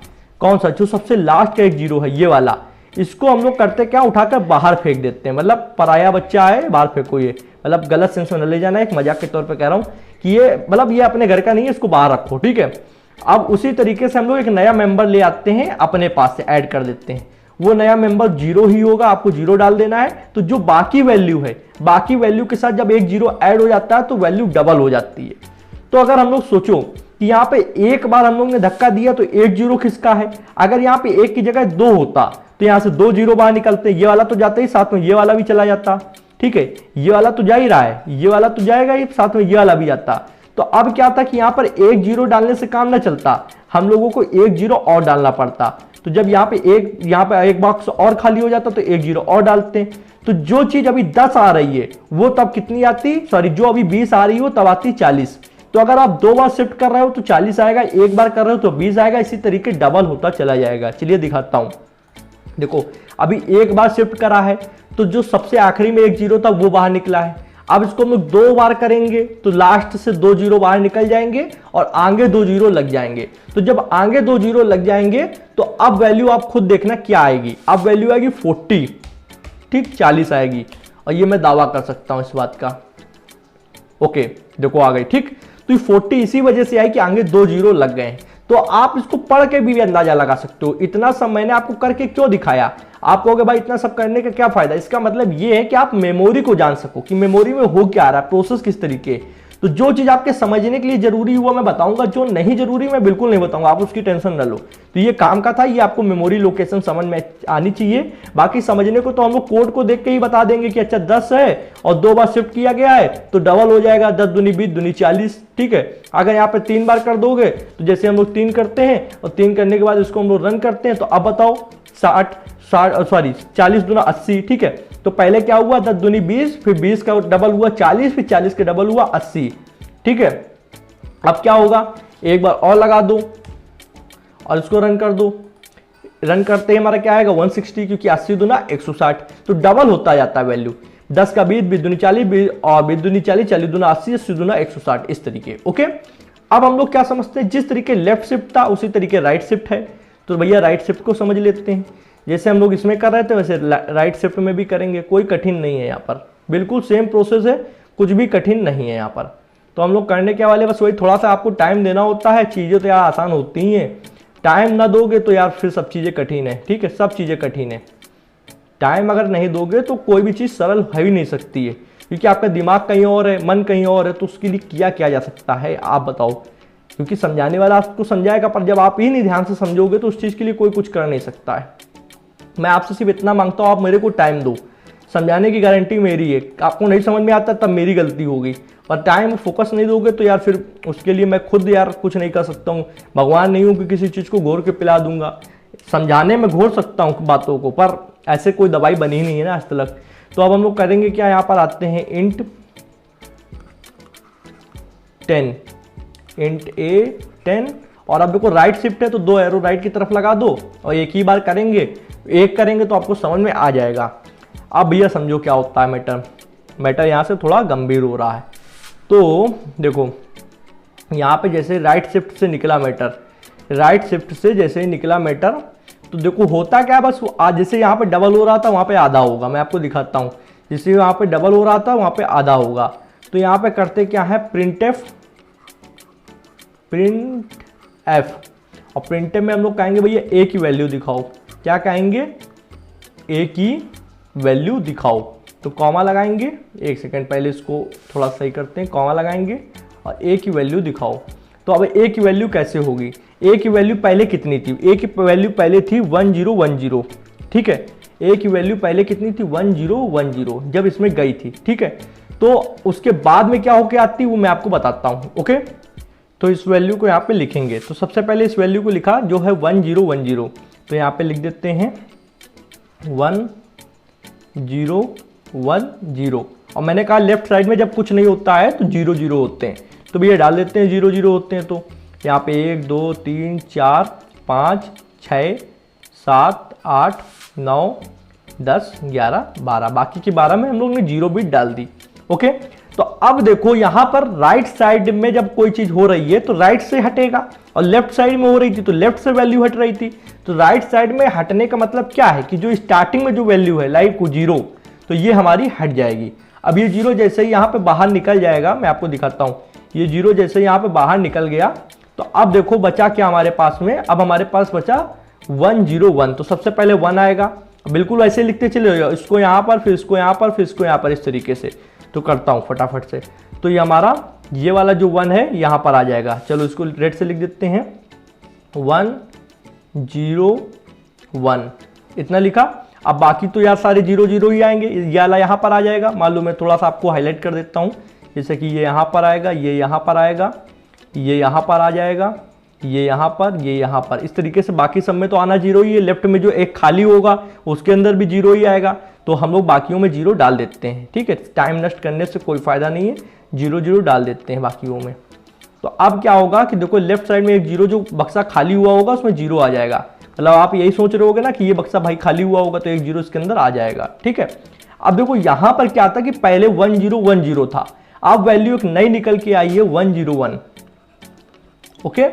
कौन सा, जो सबसे लास्ट का एक 0 है ये वाला, इसको हम लोग करते क्या, उठाकर बाहर फेंक देते हैं। मतलब पराया बच्चा है, बाहर फेंको, ये मतलब गलत सेंस में न ले जाना, एक मजाक के तौर पे कह रहा हूँ कि ये मतलब ये अपने घर का नहीं है, इसको बाहर रखो, ठीक है। अब उसी तरीके से हम लोग एक नया मेंबर ले आते हैं, अपने पास से ऐड कर देते हैं। वो नया मेंबर 0 ही होगा, आपको 0 डाल देना है। तो जो बाकी वैल्यू है, बाकी वैल्यू के साथ जब एक 0 ऐड हो जाता है तो वैल्यू डबल हो जाती है। तो अगर हम लोग सोचो कि यहाँ पे एक बार हम लोग ने धक्का दिया तो एक 0 किसका है, अगर यहाँ पे एक की जगह 2 होता तो यहाँ से 2 0 बाहर निकलते, ये वाला तो जाता ही, साथ में ये वाला भी चला जाता, ठीक है, ये वाला तो जा ही रहा है, ये वाला तो जाएगा ही, साथ में ये वाला भी जाता। तो अब क्या था कि यहाँ पर एक 0 डालने से काम ना चलता, हम लोगों को एक 0 और डालना पड़ता। तो जब यहाँ पे एक बॉक्स और खाली हो जाता तो एक 0 और डालते हैं। तो जो चीज अभी 10 आ रही है वो तब कितनी आती, सॉरी जो अभी 20 आ रही हो तब आती 40। तो अगर आप 2 बार शिफ्ट कर रहे हो तो 40 आएगा, एक बार कर रहे हो तो 20 आएगा, इसी तरीके डबल होता चला जाएगा। चलिए दिखाता हूं। देखो अभी एक बार शिफ्ट करा है तो जो सबसे आखिरी में एक 0 था वो बाहर निकला है। अब इसको हम लोग 2 बार करेंगे तो लास्ट से 2 0 बाहर निकल जाएंगे और आगे 2 0 लग जाएंगे। तो जब आगे 2 0 लग जाएंगे तो अब वैल्यू आप खुद देखना क्या आएगी, अब वैल्यू आएगी 40, ठीक, 40 आएगी। और ये मैं दावा कर सकता हूं इस बात का। ओके देखो आ गई, ठीक। तो ये 40 इसी वजह से आई कि आगे 2 0 लग गए। तो आप इसको पढ़ के भी अंदाजा लगा सकते हो। इतना सब मैंने आपको करके क्यों दिखाया, आप कहोगे भाई इतना सब करने का क्या फायदा, इसका मतलब ये है कि आप मेमोरी को जान सको कि मेमोरी में हो क्या रहा है, प्रोसेस किस तरीके। तो जो चीज आपके समझने के लिए जरूरी हुआ मैं बताऊंगा, जो नहीं जरूरी मैं बिल्कुल नहीं बताऊंगा, आप उसकी टेंशन न लो। तो ये काम का था, ये आपको मेमोरी लोकेशन समझ में आनी चाहिए। बाकी समझने को तो हम लोग कोड को देख के ही बता देंगे कि अच्छा 10 है और 2 बार शिफ्ट किया गया है तो डबल हो जाएगा, 10 दूनी 20 दूनी 40, ठीक है। अगर यहाँ पे 3 बार कर दोगे तो जैसे हम लोग 3 करते हैं और 3 करने के बाद इसको हम लोग रन करते हैं तो अब बताओ 40 दूना 80, ठीक है। तो पहले क्या हुआ, 10 दूनी 20, फिर 20 का डबल हुआ 40, फिर 40 का डबल हुआ 80, ठीक है। अब क्या होगा, एक बार और लगा दो और इसको रन कर दो। रन करते ही हमारा क्या आएगा 160, क्योंकि 80 दूना 160, तो डबल होता जाता है वैल्यू। 10 का 20, 20 दूनी 40 और 20 दूनी 40, 40 दूना 80, 80 दूना 160, इस तरीके। ओके, अब हम लोग क्या समझते हैं, जिस तरीके लेफ्ट शिफ्ट था उसी तरीके राइट शिफ्ट है। तो भैया राइट शिफ्ट को समझ लेते हैं। जैसे हम लोग इसमें कर रहे थे वैसे राइट शिफ्ट में भी करेंगे, कोई कठिन नहीं है यहाँ पर, बिल्कुल सेम प्रोसेस है, कुछ भी कठिन नहीं है यहाँ पर। तो हम लोग करने के वाले बस वही, थोड़ा सा आपको टाइम देना होता है, चीज़ें तो यार आसान होती ही हैं। टाइम ना दोगे तो यार फिर सब चीज़ें कठिन है, ठीक है, सब चीज़ें कठिन है। टाइम अगर नहीं दोगे तो कोई भी चीज़ सरल हो ही नहीं सकती है, क्योंकि आपका दिमाग कहीं और है, मन कहीं और है। तो उसके लिए किया जा सकता है, आप बताओ, क्योंकि समझाने वाला आपको समझाएगा, पर जब आप ही नहीं ध्यान से समझोगे तो उस चीज़ के लिए कोई कुछ कर नहीं सकता है। मैं आपसे सिर्फ इतना मांगता हूँ, आप मेरे को टाइम दो, समझाने की गारंटी मेरी है। आपको नहीं समझ में आता तब मेरी गलती होगी, और टाइम फोकस नहीं दोगे तो यार फिर उसके लिए मैं खुद यार कुछ नहीं कर सकता हूँ। भगवान नहीं हूँ कि किसी चीज़ को घोर के पिला दूंगा। समझाने में घोर सकता हूँ बातों को, पर ऐसे कोई दवाई बनी नहीं है ना आज तक। तो अब हम लोग करेंगे क्या, यहाँ पर आते हैं int a 10, और अब देखो राइट शिफ्ट है तो 2 एरो राइट की तरफ लगा दो और एक ही बार करेंगे, एक करेंगे तो आपको समझ में आ जाएगा। अब भैया समझो क्या होता है, मैटर यहाँ से थोड़ा गंभीर हो रहा है। तो देखो यहाँ पे जैसे राइट शिफ्ट से निकला मैटर, राइट शिफ्ट से जैसे ही निकला मैटर, तो देखो होता क्या, बस जैसे यहाँ पे डबल हो रहा था वहाँ पे आधा होगा। मैं आपको दिखाता हूँ, जैसे यहाँ पे डबल हो रहा था वहाँ पे आधा होगा। तो यहाँ पे करते क्या है, प्रिंट एफ, और प्रिंट एफ में हम लोग कहेंगे भैया ए की वैल्यू दिखाओ। क्या कहेंगे, ए की वैल्यू दिखाओ। तो कॉमा लगाएंगे, एक सेकंड पहले इसको थोड़ा सही करते हैं, कॉमा लगाएंगे और ए की वैल्यू दिखाओ। तो अब ए की वैल्यू कैसे होगी, ए की वैल्यू पहले कितनी थी, ए की वैल्यू पहले थी 1010, ठीक है। ए की वैल्यू पहले कितनी थी 1010 जब इसमें गई थी, ठीक है। तो उसके बाद में क्या होके आती है वो मैं आपको बताता हूँ। ओके, तो इस वैल्यू को यहाँ पे लिखेंगे। तो सबसे पहले इस वैल्यू को लिखा जो है 1010, तो यहाँ पे लिख देते हैं 1010, और मैंने कहा लेफ्ट साइड में जब कुछ नहीं होता है तो 00 होते हैं, तो भैया डाल देते हैं 00 होते हैं। तो यहाँ पे 1 2 3 4 5 6 7 8 9 10 11 12, बाकी की 12 में हम लोग ने 0 बिट डाल दी। ओके, तो अब देखो यहाँ पर राइट साइड में जब कोई चीज हो रही है तो राइट से हटेगा, और लेफ्ट साइड में हो रही थी तो लेफ्ट से वैल्यू हट रही थी। तो राइट साइड में हटने का मतलब क्या है कि जो स्टार्टिंग में जो वैल्यू है लाइक 0, तो ये हमारी हट जाएगी। अब ये 0 जैसे ही यहाँ पे बाहर निकल जाएगा, मैं आपको दिखाता हूँ, ये 0 जैसे यहाँ पे बाहर निकल गया तो अब देखो बचा क्या हमारे पास में, अब हमारे पास बचा 101, तो सबसे पहले 1 आएगा, बिल्कुल ऐसे लिखते चले जाओ, इसको यहाँ पर, फिर इसको यहाँ पर, फिर इसको यहाँ पर, इस तरीके से। तो करता हूँ फटाफट से, तो ये हमारा ये वाला जो 1 है यहाँ पर आ जाएगा। चलो इसको रेड से लिख देते हैं, 101, इतना लिखा। अब बाकी तो यार सारे 0 ही आएंगे, ये वाला यहाँ पर आ जाएगा। मान लो मैं थोड़ा सा आपको हाईलाइट कर देता हूँ, जैसे कि ये यहाँ पर आएगा, ये यहाँ पर आएगा, ये यहाँ पर आ जाएगा, ये यहाँ पर, ये यहाँ पर, इस तरीके से बाकी सब में तो आना 0 ही है। लेफ्ट में जो एक खाली होगा उसके अंदर भी 0 ही आएगा, तो हम लोग बाकियों में 0 डाल देते हैं। ठीक है, टाइम नष्ट करने से कोई फायदा नहीं है, 0 डाल देते हैं बाकियों में। तो अब क्या होगा कि देखो लेफ्ट साइड में एक 0 जो बक्सा खाली हुआ होगा उसमें 0 आ जाएगा। मतलब आप यही सोच रहे होगे ना कि ये बक्सा भाई खाली हुआ होगा तो एक 0 इसके अंदर आ जाएगा। ठीक है, अब देखो यहाँ पर क्या था कि पहले 1010 था, अब वैल्यू एक नई निकल के आई है 101। ओके,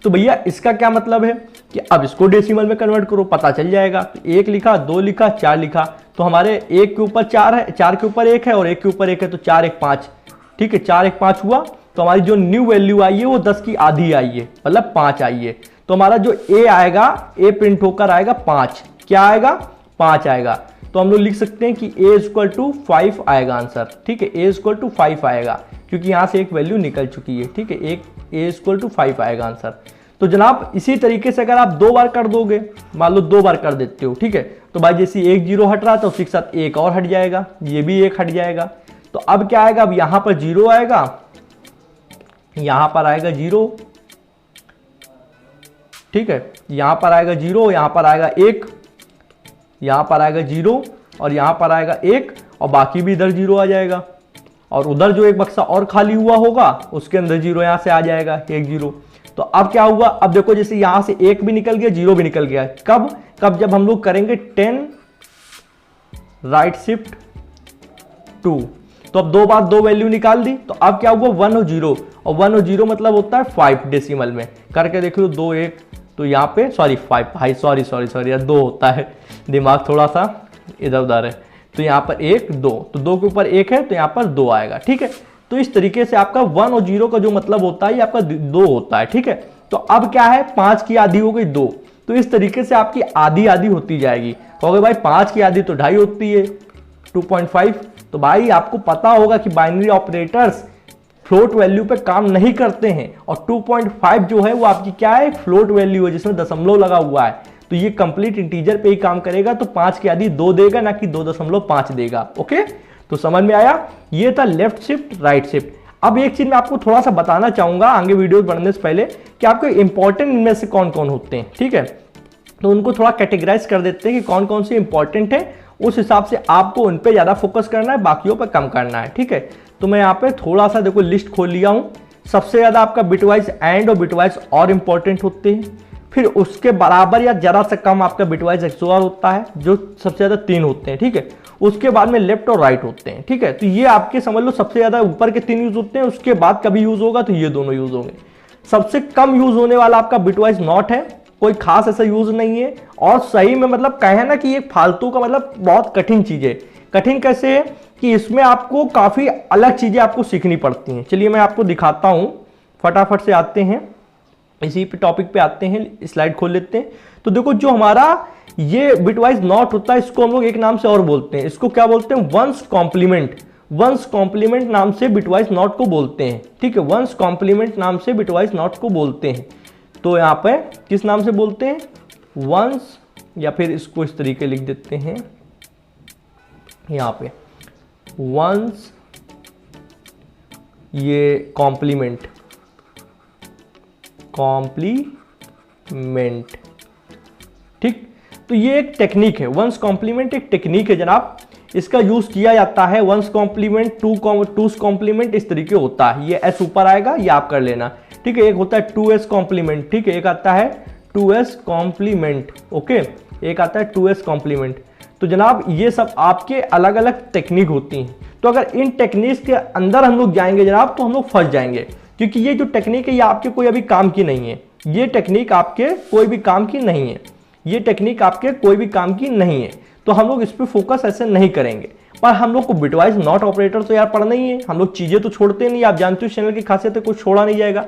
तो भैया इसका क्या मतलब है कि अब इसको डेसिमल में कन्वर्ट करो, पता चल जाएगा। तो 1 लिखा, 2 लिखा, 4 लिखा, तो हमारे 1 के ऊपर 4 है, 4 के ऊपर 1 है और 1 के ऊपर 1 है, तो 4 1 5। ठीक है, 4 1 5 हुआ, तो हमारी जो न्यू वैल्यू आई है वो 10 की आधी आई है, मतलब 5 आई है। तो हमारा जो ए आएगा, ए प्रिंट होकर आएगा 5। क्या आएगा? 5 आएगा। तो हम लोग लिख सकते हैं कि a इक्वल टू 5 आएगा आंसर। ठीक है, a इक्वल टू 5 आएगा, क्योंकि यहाँ से एक वैल्यू निकल चुकी है। ठीक है, एक a इक्वल टू 5 आएगा आंसर। तो जनाब इसी तरीके से अगर आप 2 बार कर दोगे, मान लो 2 बार कर देते हो, ठीक है, तो भाई जैसे एक 0 हट रहा था उसी के साथ एक और हट जाएगा, ये भी एक हट जाएगा। तो अब क्या आएगा? अब यहाँ पर 0 आएगा, यहाँ पर आएगा 0, ठीक है, यहाँ पर आएगा 0, यहाँ पर आएगा 1, यहाँ पर आएगा 0 और यहाँ पर आएगा 1, और बाकी भी इधर 0 आ जाएगा। और उधर जो एक बक्सा और खाली हुआ होगा उसके अंदर 0 यहाँ से आ जाएगा, 1 0। तो अब क्या हुआ? अब देखो जैसे यहाँ से 1 भी निकल गया, 0 भी निकल गया। कब? जब हम लोग करेंगे 10 राइट शिफ्ट 2। तो अब 2 बार 2 वैल्यू निकाल दी, तो अब क्या हुआ? 1 और 0, और 1 और 0 मतलब होता है 5 डेसिमल में। करके देख लो, 2 1, तो यहाँ पे 5 भाई, सॉरी यार 2 होता है, दिमाग थोड़ा सा इधर उधर है। तो यहाँ पर 1 2, तो 2 के ऊपर 1 है तो यहाँ पर 2 आएगा। ठीक है, तो इस तरीके से आपका 1 और 0 का जो मतलब होता है ये आपका 2 होता है। ठीक है, तो अब क्या है? 5 की आधी हो गई 2, तो इस तरीके से आपकी आधी आधी होती जाएगी। कहोगे भाई 5 की आधी तो 2.5 होती है, 2.5। तो भाई आपको पता होगा कि बाइनरी ऑपरेटर्स फ्लोट वैल्यू पे काम नहीं करते हैं, और 2.5 जो है वो आपकी क्या है? फ्लोट वैल्यू है जिसमें दशमलव लगा हुआ है। तो ये कंप्लीट इंटीजर पे ही काम करेगा, तो 5 की आधी 2 देगा, ना कि 2.5 देगा। ओके, तो समझ में आया? ये था लेफ्ट शिफ्ट राइट शिफ्ट। अब एक चीज मैं आपको थोड़ा सा बताना चाहूंगा आगे वीडियो बढ़ने से पहले, कि आपको इंपॉर्टेंट इनमें से कौन कौन होते हैं। ठीक है, तो उनको थोड़ा कैटेगराइज कर देते हैं कि कौन कौन से इंपॉर्टेंट है, उस हिसाब से आपको उन पे ज्यादा फोकस करना है, बाकियों पे कम करना है। ठीक है, तो मैं यहाँ पे थोड़ा सा देखो लिस्ट खोल लिया हूँ। सबसे ज्यादा आपका बिटवाइज एंड और बिटवाइज और इंपॉर्टेंट होते हैं। फिर उसके बराबर या जरा से कम आपका बिटवाइज एक्सओआर होता है, जो सबसे ज्यादा 3 होते हैं। ठीक है, उसके बाद में लेफ्ट और राइट होते हैं। ठीक है, तो ये आपके समझ लो सबसे ज्यादा ऊपर के 3 यूज होते हैं। उसके बाद कभी यूज होगा तो ये दोनों यूज होंगे। सबसे कम यूज होने वाला आपका बिटवाइज नॉट है, कोई खास ऐसा यूज नहीं है। और सही में मतलब कहे ना कि ये फालतू का मतलब बहुत कठिन चीज है। कठिन कैसे है कि इसमें आपको काफी अलग चीजें आपको सीखनी पड़ती हैं। चलिए मैं आपको दिखाता हूं, फटाफट से आते हैं इसी पे टॉपिक पे आते हैं, स्लाइड खोल लेते हैं। तो देखो जो हमारा ये बिटवाइज नॉट होता है, इसको हम लोग एक नाम से और बोलते हैं। इसको क्या बोलते हैं? Once complement. वंस कॉम्प्लीमेंट नाम से बिटवाइज नॉट को बोलते हैं। ठीक है, वंस कॉम्प्लीमेंट नाम से बिटवाइज नॉट को बोलते हैं। तो यहाँ पे किस नाम से बोलते हैं? वंस, या फिर इसको इस तरीके लिख देते हैं यहाँ पे, वंस ये कॉम्प्लीमेंट, कॉम्प्लीमेंट। ठीक, तो ये एक टेक्निक है। वंस कॉम्प्लीमेंट एक टेक्निक है जनाब, इसका यूज किया जाता है। वंस कॉम्प्लीमेंट, टूस कॉम्प्लीमेंट, इस तरीके होता है। ये एस ऊपर आएगा, ये आप कर लेना। ठीक है, एक होता है 2s कॉम्प्लीमेंट। ठीक है, एक आता है 2s कॉम्प्लीमेंट। ओके, एक आता है 2s कॉम्प्लीमेंट। तो जनाब ये सब आपके अलग अलग टेक्निक होती हैं। तो अगर इन टेक्निक्स के अंदर हम लोग जाएंगे जनाब, तो हम लोग फंस जाएंगे, क्योंकि ये जो टेक्निक है ये आपके कोई अभी काम की नहीं है। ये टेक्निक आपके कोई भी काम की नहीं है। ये टेक्निक आपके कोई भी काम की नहीं है। तो हम लोग इस पर फोकस ऐसे नहीं करेंगे। पर हम लोग को बिटवाइज नॉट ऑपरेटर तो यार पढ़ना ही है। हम लोग चीजें तो छोड़ते नहीं, आप जानते हो चैनल की खासियत है, कुछ छोड़ा नहीं जाएगा।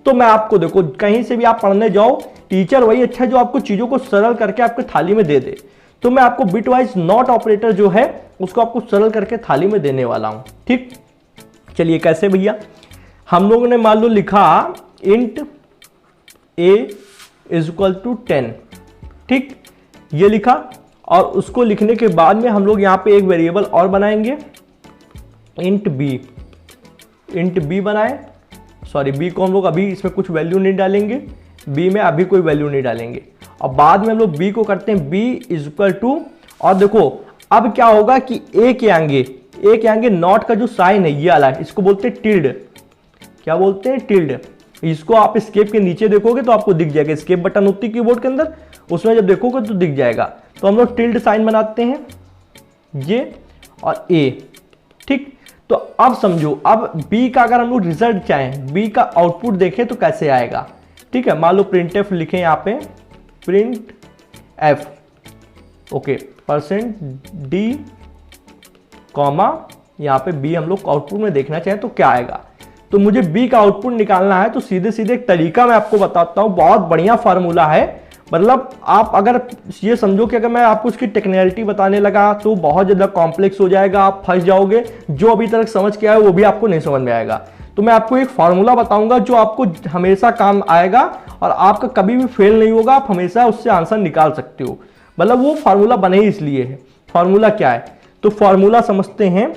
तो मैं आपको देखो कहीं से भी आप पढ़ने जाओ, टीचर वही अच्छा है जो आपको चीजों को सरल करके आपके थाली में दे दे। तो मैं आपको बिटवाइज नॉट ऑपरेटर जो है उसको आपको सरल करके थाली में देने वाला हूं। ठीक, चलिए कैसे भैया, हम लोगों ने मान लो लिखा int a is equal to 10। ठीक, ये लिखा और उसको लिखने के बाद में हम लोग यहाँ पे एक वेरिएबल और बनाएंगे इंट b। इंट b बनाए, सॉरी b को हम लोग अभी इसमें कुछ वैल्यू नहीं डालेंगे, b में अभी कोई वैल्यू नहीं डालेंगे और बाद में हम लोग b को करते हैं b इज इक्वल टू, और देखो अब क्या होगा कि a के आगे नॉट का जो साइन है ये वाला, इसको बोलते हैं टिल्ड। क्या बोलते हैं? टिल्ड। इसको आप एस्केप के नीचे देखोगे तो आपको दिख जाएगा, एस्केप बटन होती है कीबोर्ड के अंदर, उसमें जब देखोगे तो दिख जाएगा। तो हम लोग टिल्ड साइन बनाते हैं ये और a। ठीक, तो अब समझो, अब b का अगर हम लोग रिजल्ट चाहें, b का आउटपुट देखें तो कैसे आएगा। ठीक है, मान लो प्रिंट एफ लिखें यहाँ पे, print F, okay, %d comma यहाँ पे b हम लोग आउटपुट में देखना चाहें तो क्या आएगा। तो मुझे b का आउटपुट निकालना है, तो सीधे सीधे एक तरीका मैं आपको बताता हूँ, बहुत बढ़िया फार्मूला है। मतलब आप अगर ये समझो कि अगर मैं आपको उसकी टेक्निकलिटी बताने लगा तो बहुत ज़्यादा कॉम्प्लेक्स हो जाएगा, आप फंस जाओगे, जो अभी तक समझ के आए वो भी आपको नहीं समझ में आएगा। तो मैं आपको एक फार्मूला बताऊंगा जो आपको हमेशा काम आएगा और आपका कभी भी फेल नहीं होगा, आप हमेशा उससे आंसर निकाल सकते हो। मतलब वो फार्मूला बने ही इसलिए है। फार्मूला क्या है? तो फार्मूला समझते हैं।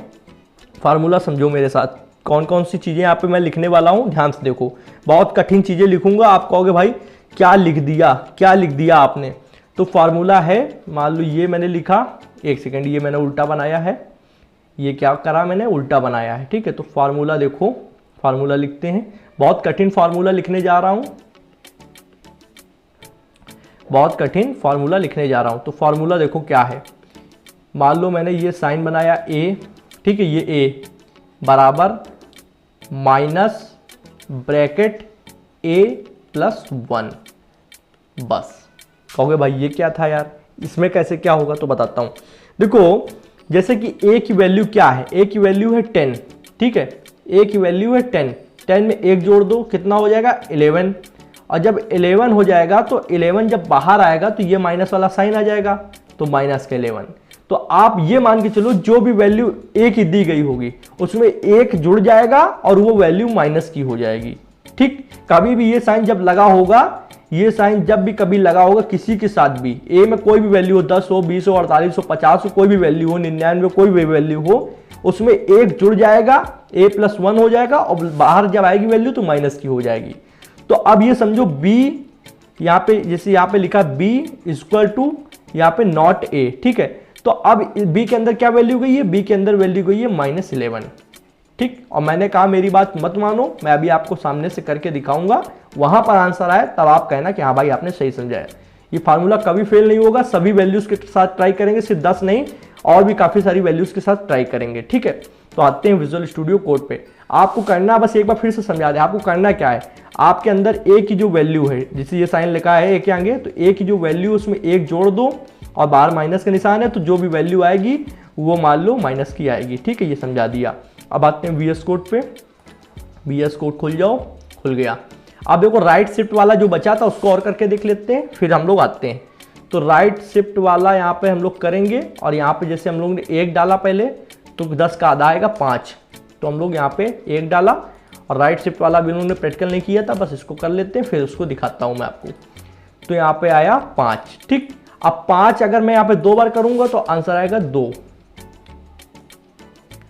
फार्मूला समझो मेरे साथ, कौन कौन सी चीज़ें यहाँ पे मैं लिखने वाला हूँ, ध्यान से देखो। बहुत कठिन चीज़ें लिखूंगा, आप कहोगे भाई क्या लिख दिया आपने। तो फार्मूला है, मान लो ये मैंने लिखा, एक सेकंड, ये मैंने उल्टा बनाया है, ये क्या करा मैंने, उल्टा बनाया है। ठीक है, तो फार्मूला देखो, फार्मूला लिखते हैं। बहुत कठिन फार्मूला लिखने जा रहा हूं, बहुत कठिन फार्मूला लिखने जा रहा हूं। तो फार्मूला देखो क्या है, मान लो मैंने ये साइन बनाया a, ठीक है, ये a बराबर माइनस ब्रैकेट a+1। बस कहोगे भाई ये क्या था यार, इसमें कैसे क्या होगा, तो बताता हूं। देखो जैसे कि a की वैल्यू क्या है, a की वैल्यू है 10। ठीक है, a की वैल्यू है 10, 10 में 1 जोड़ दो, कितना हो जाएगा 11। और जब 11 हो जाएगा तो 11 जब बाहर आएगा तो ये माइनस वाला साइन आ जाएगा, तो माइनस का 11। तो आप ये मान के चलो जो भी वैल्यू a की दी गई होगी उसमें 1 जुड़ जाएगा और वो वैल्यू माइनस की हो जाएगी। ठीक, कभी भी ये साइन जब लगा होगा, ये साइन जब भी कभी लगा होगा किसी के साथ भी, a में कोई भी वैल्यू हो, 10 हो, 20 हो, 48 हो, 50 हो, कोई भी वैल्यू हो, 99 कोई भी वैल्यू हो, उसमें 1 जुड़ जाएगा, a+1 हो जाएगा और बाहर जब आएगी वैल्यू तो माइनस की हो जाएगी। तो अब ये समझो b यहाँ पे, जैसे यहाँ पे लिखा b इक्वल टू यहाँ पे नॉट a। ठीक है, तो अब b के अंदर क्या वैल्यू गई है, b के अंदर वैल्यू गई है -11। ठीक, और मैंने कहा मेरी बात मत मानो, मैं अभी आपको सामने से करके दिखाऊंगा, वहां पर आंसर आए तब आप कहना कि हाँ भाई आपने सही समझाया। ये फार्मूला कभी फेल नहीं होगा, सभी वैल्यूज के साथ ट्राई करेंगे, सिर्फ 10 नहीं और भी काफी सारी वैल्यूज के साथ ट्राई करेंगे। ठीक है, तो आते हैं विजुअल स्टूडियो कोड पे। आपको करना, बस एक बार फिर से समझा दें, आपको करना क्या है, आपके अंदर a की जो वैल्यू है, जैसे ये साइन लिखा है a के आगे, तो a की जो वैल्यू उसमें 1 जोड़ दो और बाहर माइनस का निशान है, तो जो भी वैल्यू आएगी वो मान लो माइनस की आएगी। ठीक है, ये समझा दिया। अब आते हैं VS कोड पे, VS कोड खुल जाओ, खुल गया। अब देखो राइट शिफ्ट वाला जो बचा था उसको और करके देख लेते हैं, फिर हम लोग आते हैं। तो राइट शिफ्ट वाला यहाँ पे हम लोग करेंगे और यहाँ पे जैसे हम लोग ने 1 डाला पहले, तो 10 का आधा आएगा 5, तो हम लोग यहाँ पे 1 डाला और राइट शिफ्ट वाला भी उन्होंने प्रैक्टिकल नहीं किया था, बस इसको कर लेते हैं, फिर उसको दिखाता हूँ मैं आपको। तो यहाँ पे आया 5। ठीक, अब 5 अगर मैं यहाँ पे 2 बार करूंगा तो आंसर आएगा 2।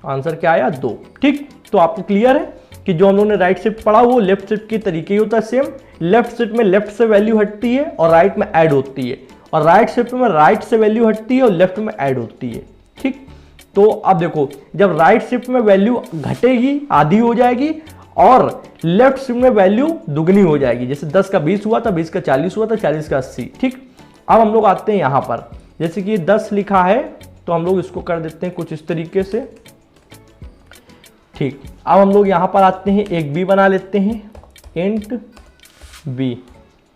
आंसर क्या आया 2। ठीक, तो आपको क्लियर है कि जो हम लोगों ने राइट शिफ्ट पढ़ा वो लेफ्ट शिफ्ट के तरीके ही होता है सेम। लेफ्ट शिफ्ट में लेफ्ट से वैल्यू हटती है और राइट में ऐड होती है, और राइट शिफ्ट में राइट से वैल्यू हटती है और लेफ्ट में ऐड होती है। ठीक, तो अब देखो जब राइट शिफ्ट में वैल्यू घटेगी, आधी हो जाएगी, और लेफ्ट शिफ्ट में वैल्यू दुगनी हो जाएगी। जैसे 10 का 20 हुआ था, 20 का 40 हुआ था, 40 का 80। ठीक, अब हम लोग आते हैं यहाँ पर, जैसे कि 10 लिखा है तो हम लोग इसको कर देते हैं कुछ इस तरीके से। ठीक, अब हम लोग यहाँ पर आते हैं, एक b बना लेते हैं, इंट b।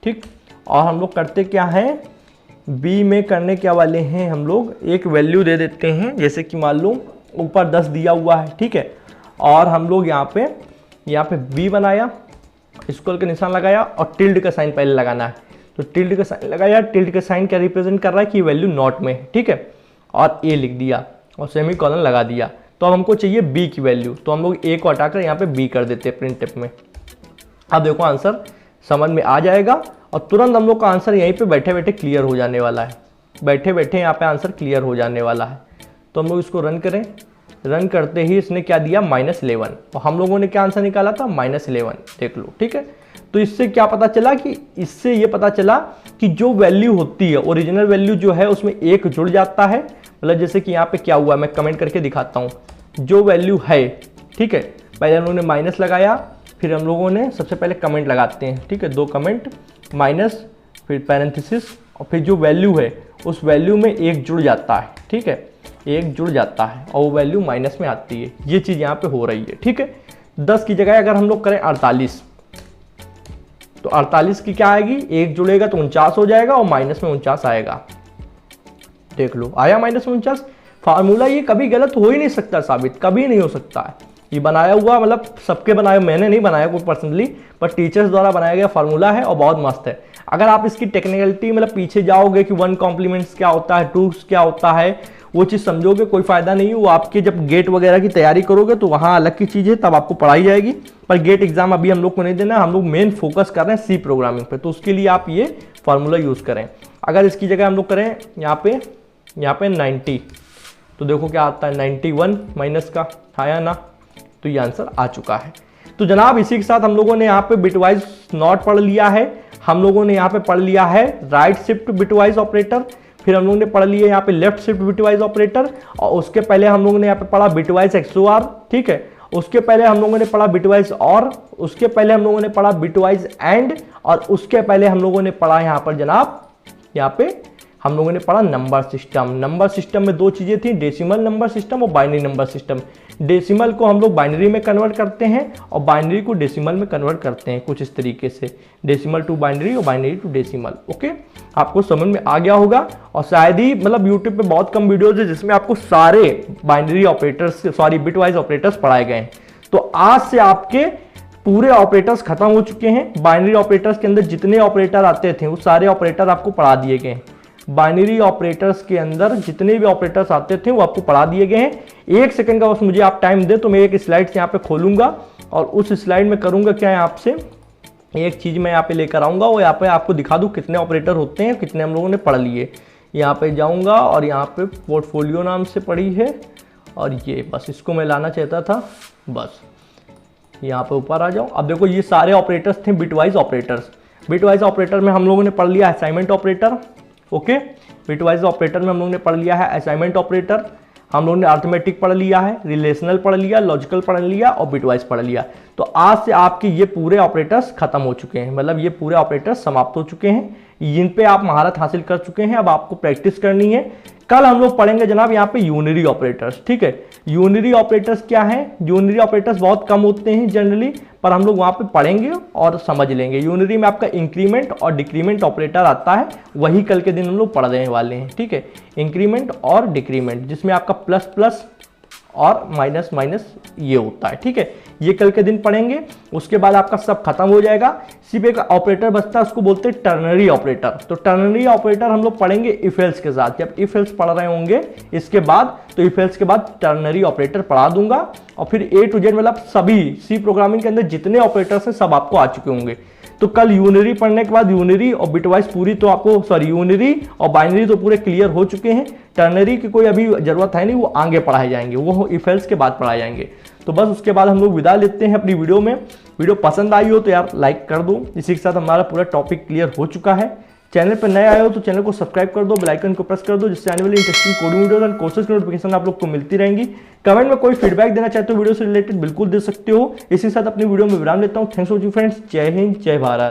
ठीक, और हम लोग करते क्या है, b में करने क्या वाले हैं, हम लोग एक वैल्यू दे देते हैं, जैसे कि मान लो ऊपर 10 दिया हुआ है। ठीक है, और हम लोग यहाँ पे b बनाया इक्वल का निशान लगाया और टिल्ड का साइन पहले लगाना है। तो टिल्ड का साइन लगाया, टिल्ड का साइन क्या रिप्रेजेंट कर रहा है कि वैल्यू नॉट में है, ठीक है, और ए लिख दिया और सेमी कॉलन लगा दिया। तो अब हमको चाहिए बी की वैल्यू, तो हम लोग ए को हटाकर यहाँ पे बी कर देते हैं प्रिंट में। अब देखो आंसर समझ में आ जाएगा और तुरंत हम लोग का आंसर यहीं पे बैठे बैठे क्लियर हो जाने वाला है, बैठे बैठे यहाँ पे आंसर क्लियर हो जाने वाला है। तो हम लोग इसको रन करें, रन करते ही इसने क्या दिया -11 और हम लोगों ने क्या आंसर निकाला था -11, देख लो, ठीक है। तो इससे क्या पता चला कि इससे ये पता चला कि जो वैल्यू होती है ओरिजिनल वैल्यू जो है उसमें एक जुड़ जाता है। मतलब जैसे कि यहाँ पे क्या हुआ मैं कमेंट करके दिखाता हूँ, जो वैल्यू है, ठीक है, पहले हम लोगों ने माइनस लगाया, फिर हम लोगों ने सबसे पहले कमेंट लगाते हैं, ठीक है, 2 कमेंट माइनस फिर पैरेंथेसिस और फिर जो वैल्यू है उस वैल्यू में एक जुड़ जाता है, ठीक है, एक जुड़ जाता है और वो वैल्यू माइनस में आती है। ये चीज़ यहाँ पे हो रही है, ठीक है। 10 की जगह अगर हम लोग करें 48, तो 48 की क्या आएगी, एक जुड़ेगा तो 49 हो जाएगा और माइनस में 49 आएगा। देख लो आया -49। फार्मूला ये कभी गलत हो ही नहीं सकता साबित, कभी नहीं हो सकता है। ये बनाया हुआ मतलब सबके बनाया, मैंने नहीं बनाया कोई पर्सनली, पर टीचर्स द्वारा बनाया गया फार्मूला है और बहुत मस्त है। अगर आप इसकी टेक्निकलिटी मतलब पीछे जाओगे कि 1 कॉम्प्लीमेंट्स क्या होता है, 2 क्या होता है, वो चीज़ समझोगे, कोई फायदा नहीं है। वो आपके जब गेट वगैरह की तैयारी करोगे तो वहाँ अलग की चीज़ है, तब आपको पढ़ाई जाएगी। पर गेट एग्जाम अभी हम लोग को नहीं देना, हम लोग मेन फोकस कर रहे हैं सी प्रोग्रामिंग पे, तो उसके लिए आप ये फार्मूला यूज़ करें। अगर इसकी जगह हम लोग करें यहाँ पे 90, तो देखो क्या आता है 91 माइनस का आया ना, तो ये आंसर आ चुका है। तो जनाब इसी के साथ हम लोगों ने यहाँ पे बिटवाइज नॉट पढ़ लिया है, हम लोगों ने यहाँ पे पढ़ लिया है राइट शिफ्ट बिटवाइज ऑपरेटर, फिर हम लोगों ने पढ़ लिया यहाँ पे लेफ्ट शिफ्ट बिटवाइज ऑपरेटर, और उसके पहले हम लोगों ने यहाँ पे पढ़ा बिटवाइज XOR, ठीक है, उसके पहले हम लोगों ने पढ़ा बिटवाइज और, उसके पहले हम लोगों ने पढ़ा बिटवाइज एंड, और उसके पहले हम लोगों ने पढ़ा यहाँ पर जनाब, यहाँ पे हम लोगों ने पढ़ा नंबर सिस्टम। नंबर सिस्टम में 2 चीज़ें थी, डेसिमल नंबर सिस्टम और बाइनरी नंबर सिस्टम। डेसिमल को हम लोग बाइनरी में कन्वर्ट करते हैं और बाइनरी को डेसिमल में कन्वर्ट करते हैं, कुछ इस तरीके से, डेसिमल टू बाइनरी और बाइनरी टू डेसिमल। ओके, आपको समझ में आ गया होगा। और शायद ही मतलब यूट्यूब पे बहुत कम वीडियोज है जिसमें आपको सारे binary operators, sorry bitwise operators पढ़ाए गए हैं। तो आज से आपके पूरे ऑपरेटर्स खत्म हो चुके हैं। बाइनरी ऑपरेटर्स के अंदर जितने ऑपरेटर आते थे वो सारे ऑपरेटर आपको पढ़ा दिए गए हैं। बाइनरी ऑपरेटर्स के अंदर जितने भी ऑपरेटर्स आते थे वो आपको पढ़ा दिए गए हैं। 1 सेकंड का बस मुझे आप टाइम दे तो मैं एक स्लाइड यहाँ पे खोलूंगा और उस स्लाइड में करूंगा क्या है, आपसे एक चीज़ मैं यहाँ पे लेकर आऊँगा और यहाँ पे आपको दिखा दूँ कितने ऑपरेटर होते हैं, कितने हम लोगों ने पढ़ लिए। यहाँ पे जाऊँगा और यहाँ पे पोर्टफोलियो नाम से पढ़ी है और ये बस इसको मैं लाना चाहता था, बस यहाँ पे ऊपर आ जाओ। अब देखो ये सारे ऑपरेटर्स थे बिटवाइज ऑपरेटर्स। बिटवाइज ऑपरेटर में हम लोगों ने पढ़ लिया assignment operator, okay, bitwise operator में हम लोगों ने पढ़ लिया है असाइनमेंट ऑपरेटर, हम लोगों ने अर्थमेटिक पढ़ लिया है, रिलेशनल पढ़ लिया, लॉजिकल पढ़ लिया और बिटवाइज पढ़ लिया। तो आज से आपके ये पूरे ऑपरेटर्स खत्म हो चुके हैं, मतलब ये पूरे ऑपरेटर्स समाप्त हो चुके हैं, जिन पे आप महारत हासिल कर चुके हैं। अब आपको प्रैक्टिस करनी है। कल हम लोग पढ़ेंगे जनाब यहाँ पे यूनिरी ऑपरेटर्स, ठीक है। यूनिरी ऑपरेटर्स क्या है, यूनिरी ऑपरेटर्स बहुत कम होते हैं जनरली, पर हम लोग वहाँ पे पढ़ेंगे और समझ लेंगे। यूनिरी में आपका इंक्रीमेंट और डिक्रीमेंट ऑपरेटर आता है, वही कल के दिन हम लोग पढ़ने वाले हैं, ठीक है। इंक्रीमेंट और डिक्रीमेंट, जिसमें आपका प्लस प्लस और माइनस माइनस ये होता है, ठीक है। ये कल के दिन पढ़ेंगे, उसके बाद आपका सब खत्म हो जाएगा। सिर्फ एक ऑपरेटर बचता है, उसको बोलते हैं टर्नरी ऑपरेटर। तो टर्नरी ऑपरेटर हम लोग पढ़ेंगे इफ एल्स के साथ। जब इफ एल्स पढ़ रहे होंगे इसके बाद, तो इफ एल्स के बाद टर्नरी ऑपरेटर पढ़ा दूंगा और फिर A to Z मतलब सभी सी प्रोग्रामिंग के अंदर जितने ऑपरेटर्स हैं सब आपको आ चुके होंगे। तो कल यूनिरी पढ़ने के बाद यूनिरी और बिटवाइज पूरी तो आपको, सॉरी यूनिरी और बाइनरी तो पूरे क्लियर हो चुके हैं। टर्नरी की कोई अभी जरूरत है नहीं, वो आगे पढ़ाए जाएंगे, वो इफ एल्स के बाद पढ़ाए जाएंगे। तो बस उसके बाद हम लोग विदा लेते हैं अपनी वीडियो में। वीडियो पसंद आई हो तो यार लाइक कर दो। इसी के साथ हमारा पूरा टॉपिक क्लियर हो चुका है। चैनल पर नए आए हो तो चैनल को सब्सक्राइब कर दो, बेल आइकन को प्रेस कर दो, जिससे आने वाली interesting coding videos and courses की नोटिफिकेशन आप लोग को मिलती रहेंगी। कमेंट में कोई फीडबैक देना चाहते हो वीडियो से रिलेटेड बिल्कुल दे सकते हो। इसी के साथ अपनी वीडियो में विराम लेता हूँ। Thanks for watching friends. जय हिंद, जय भारत।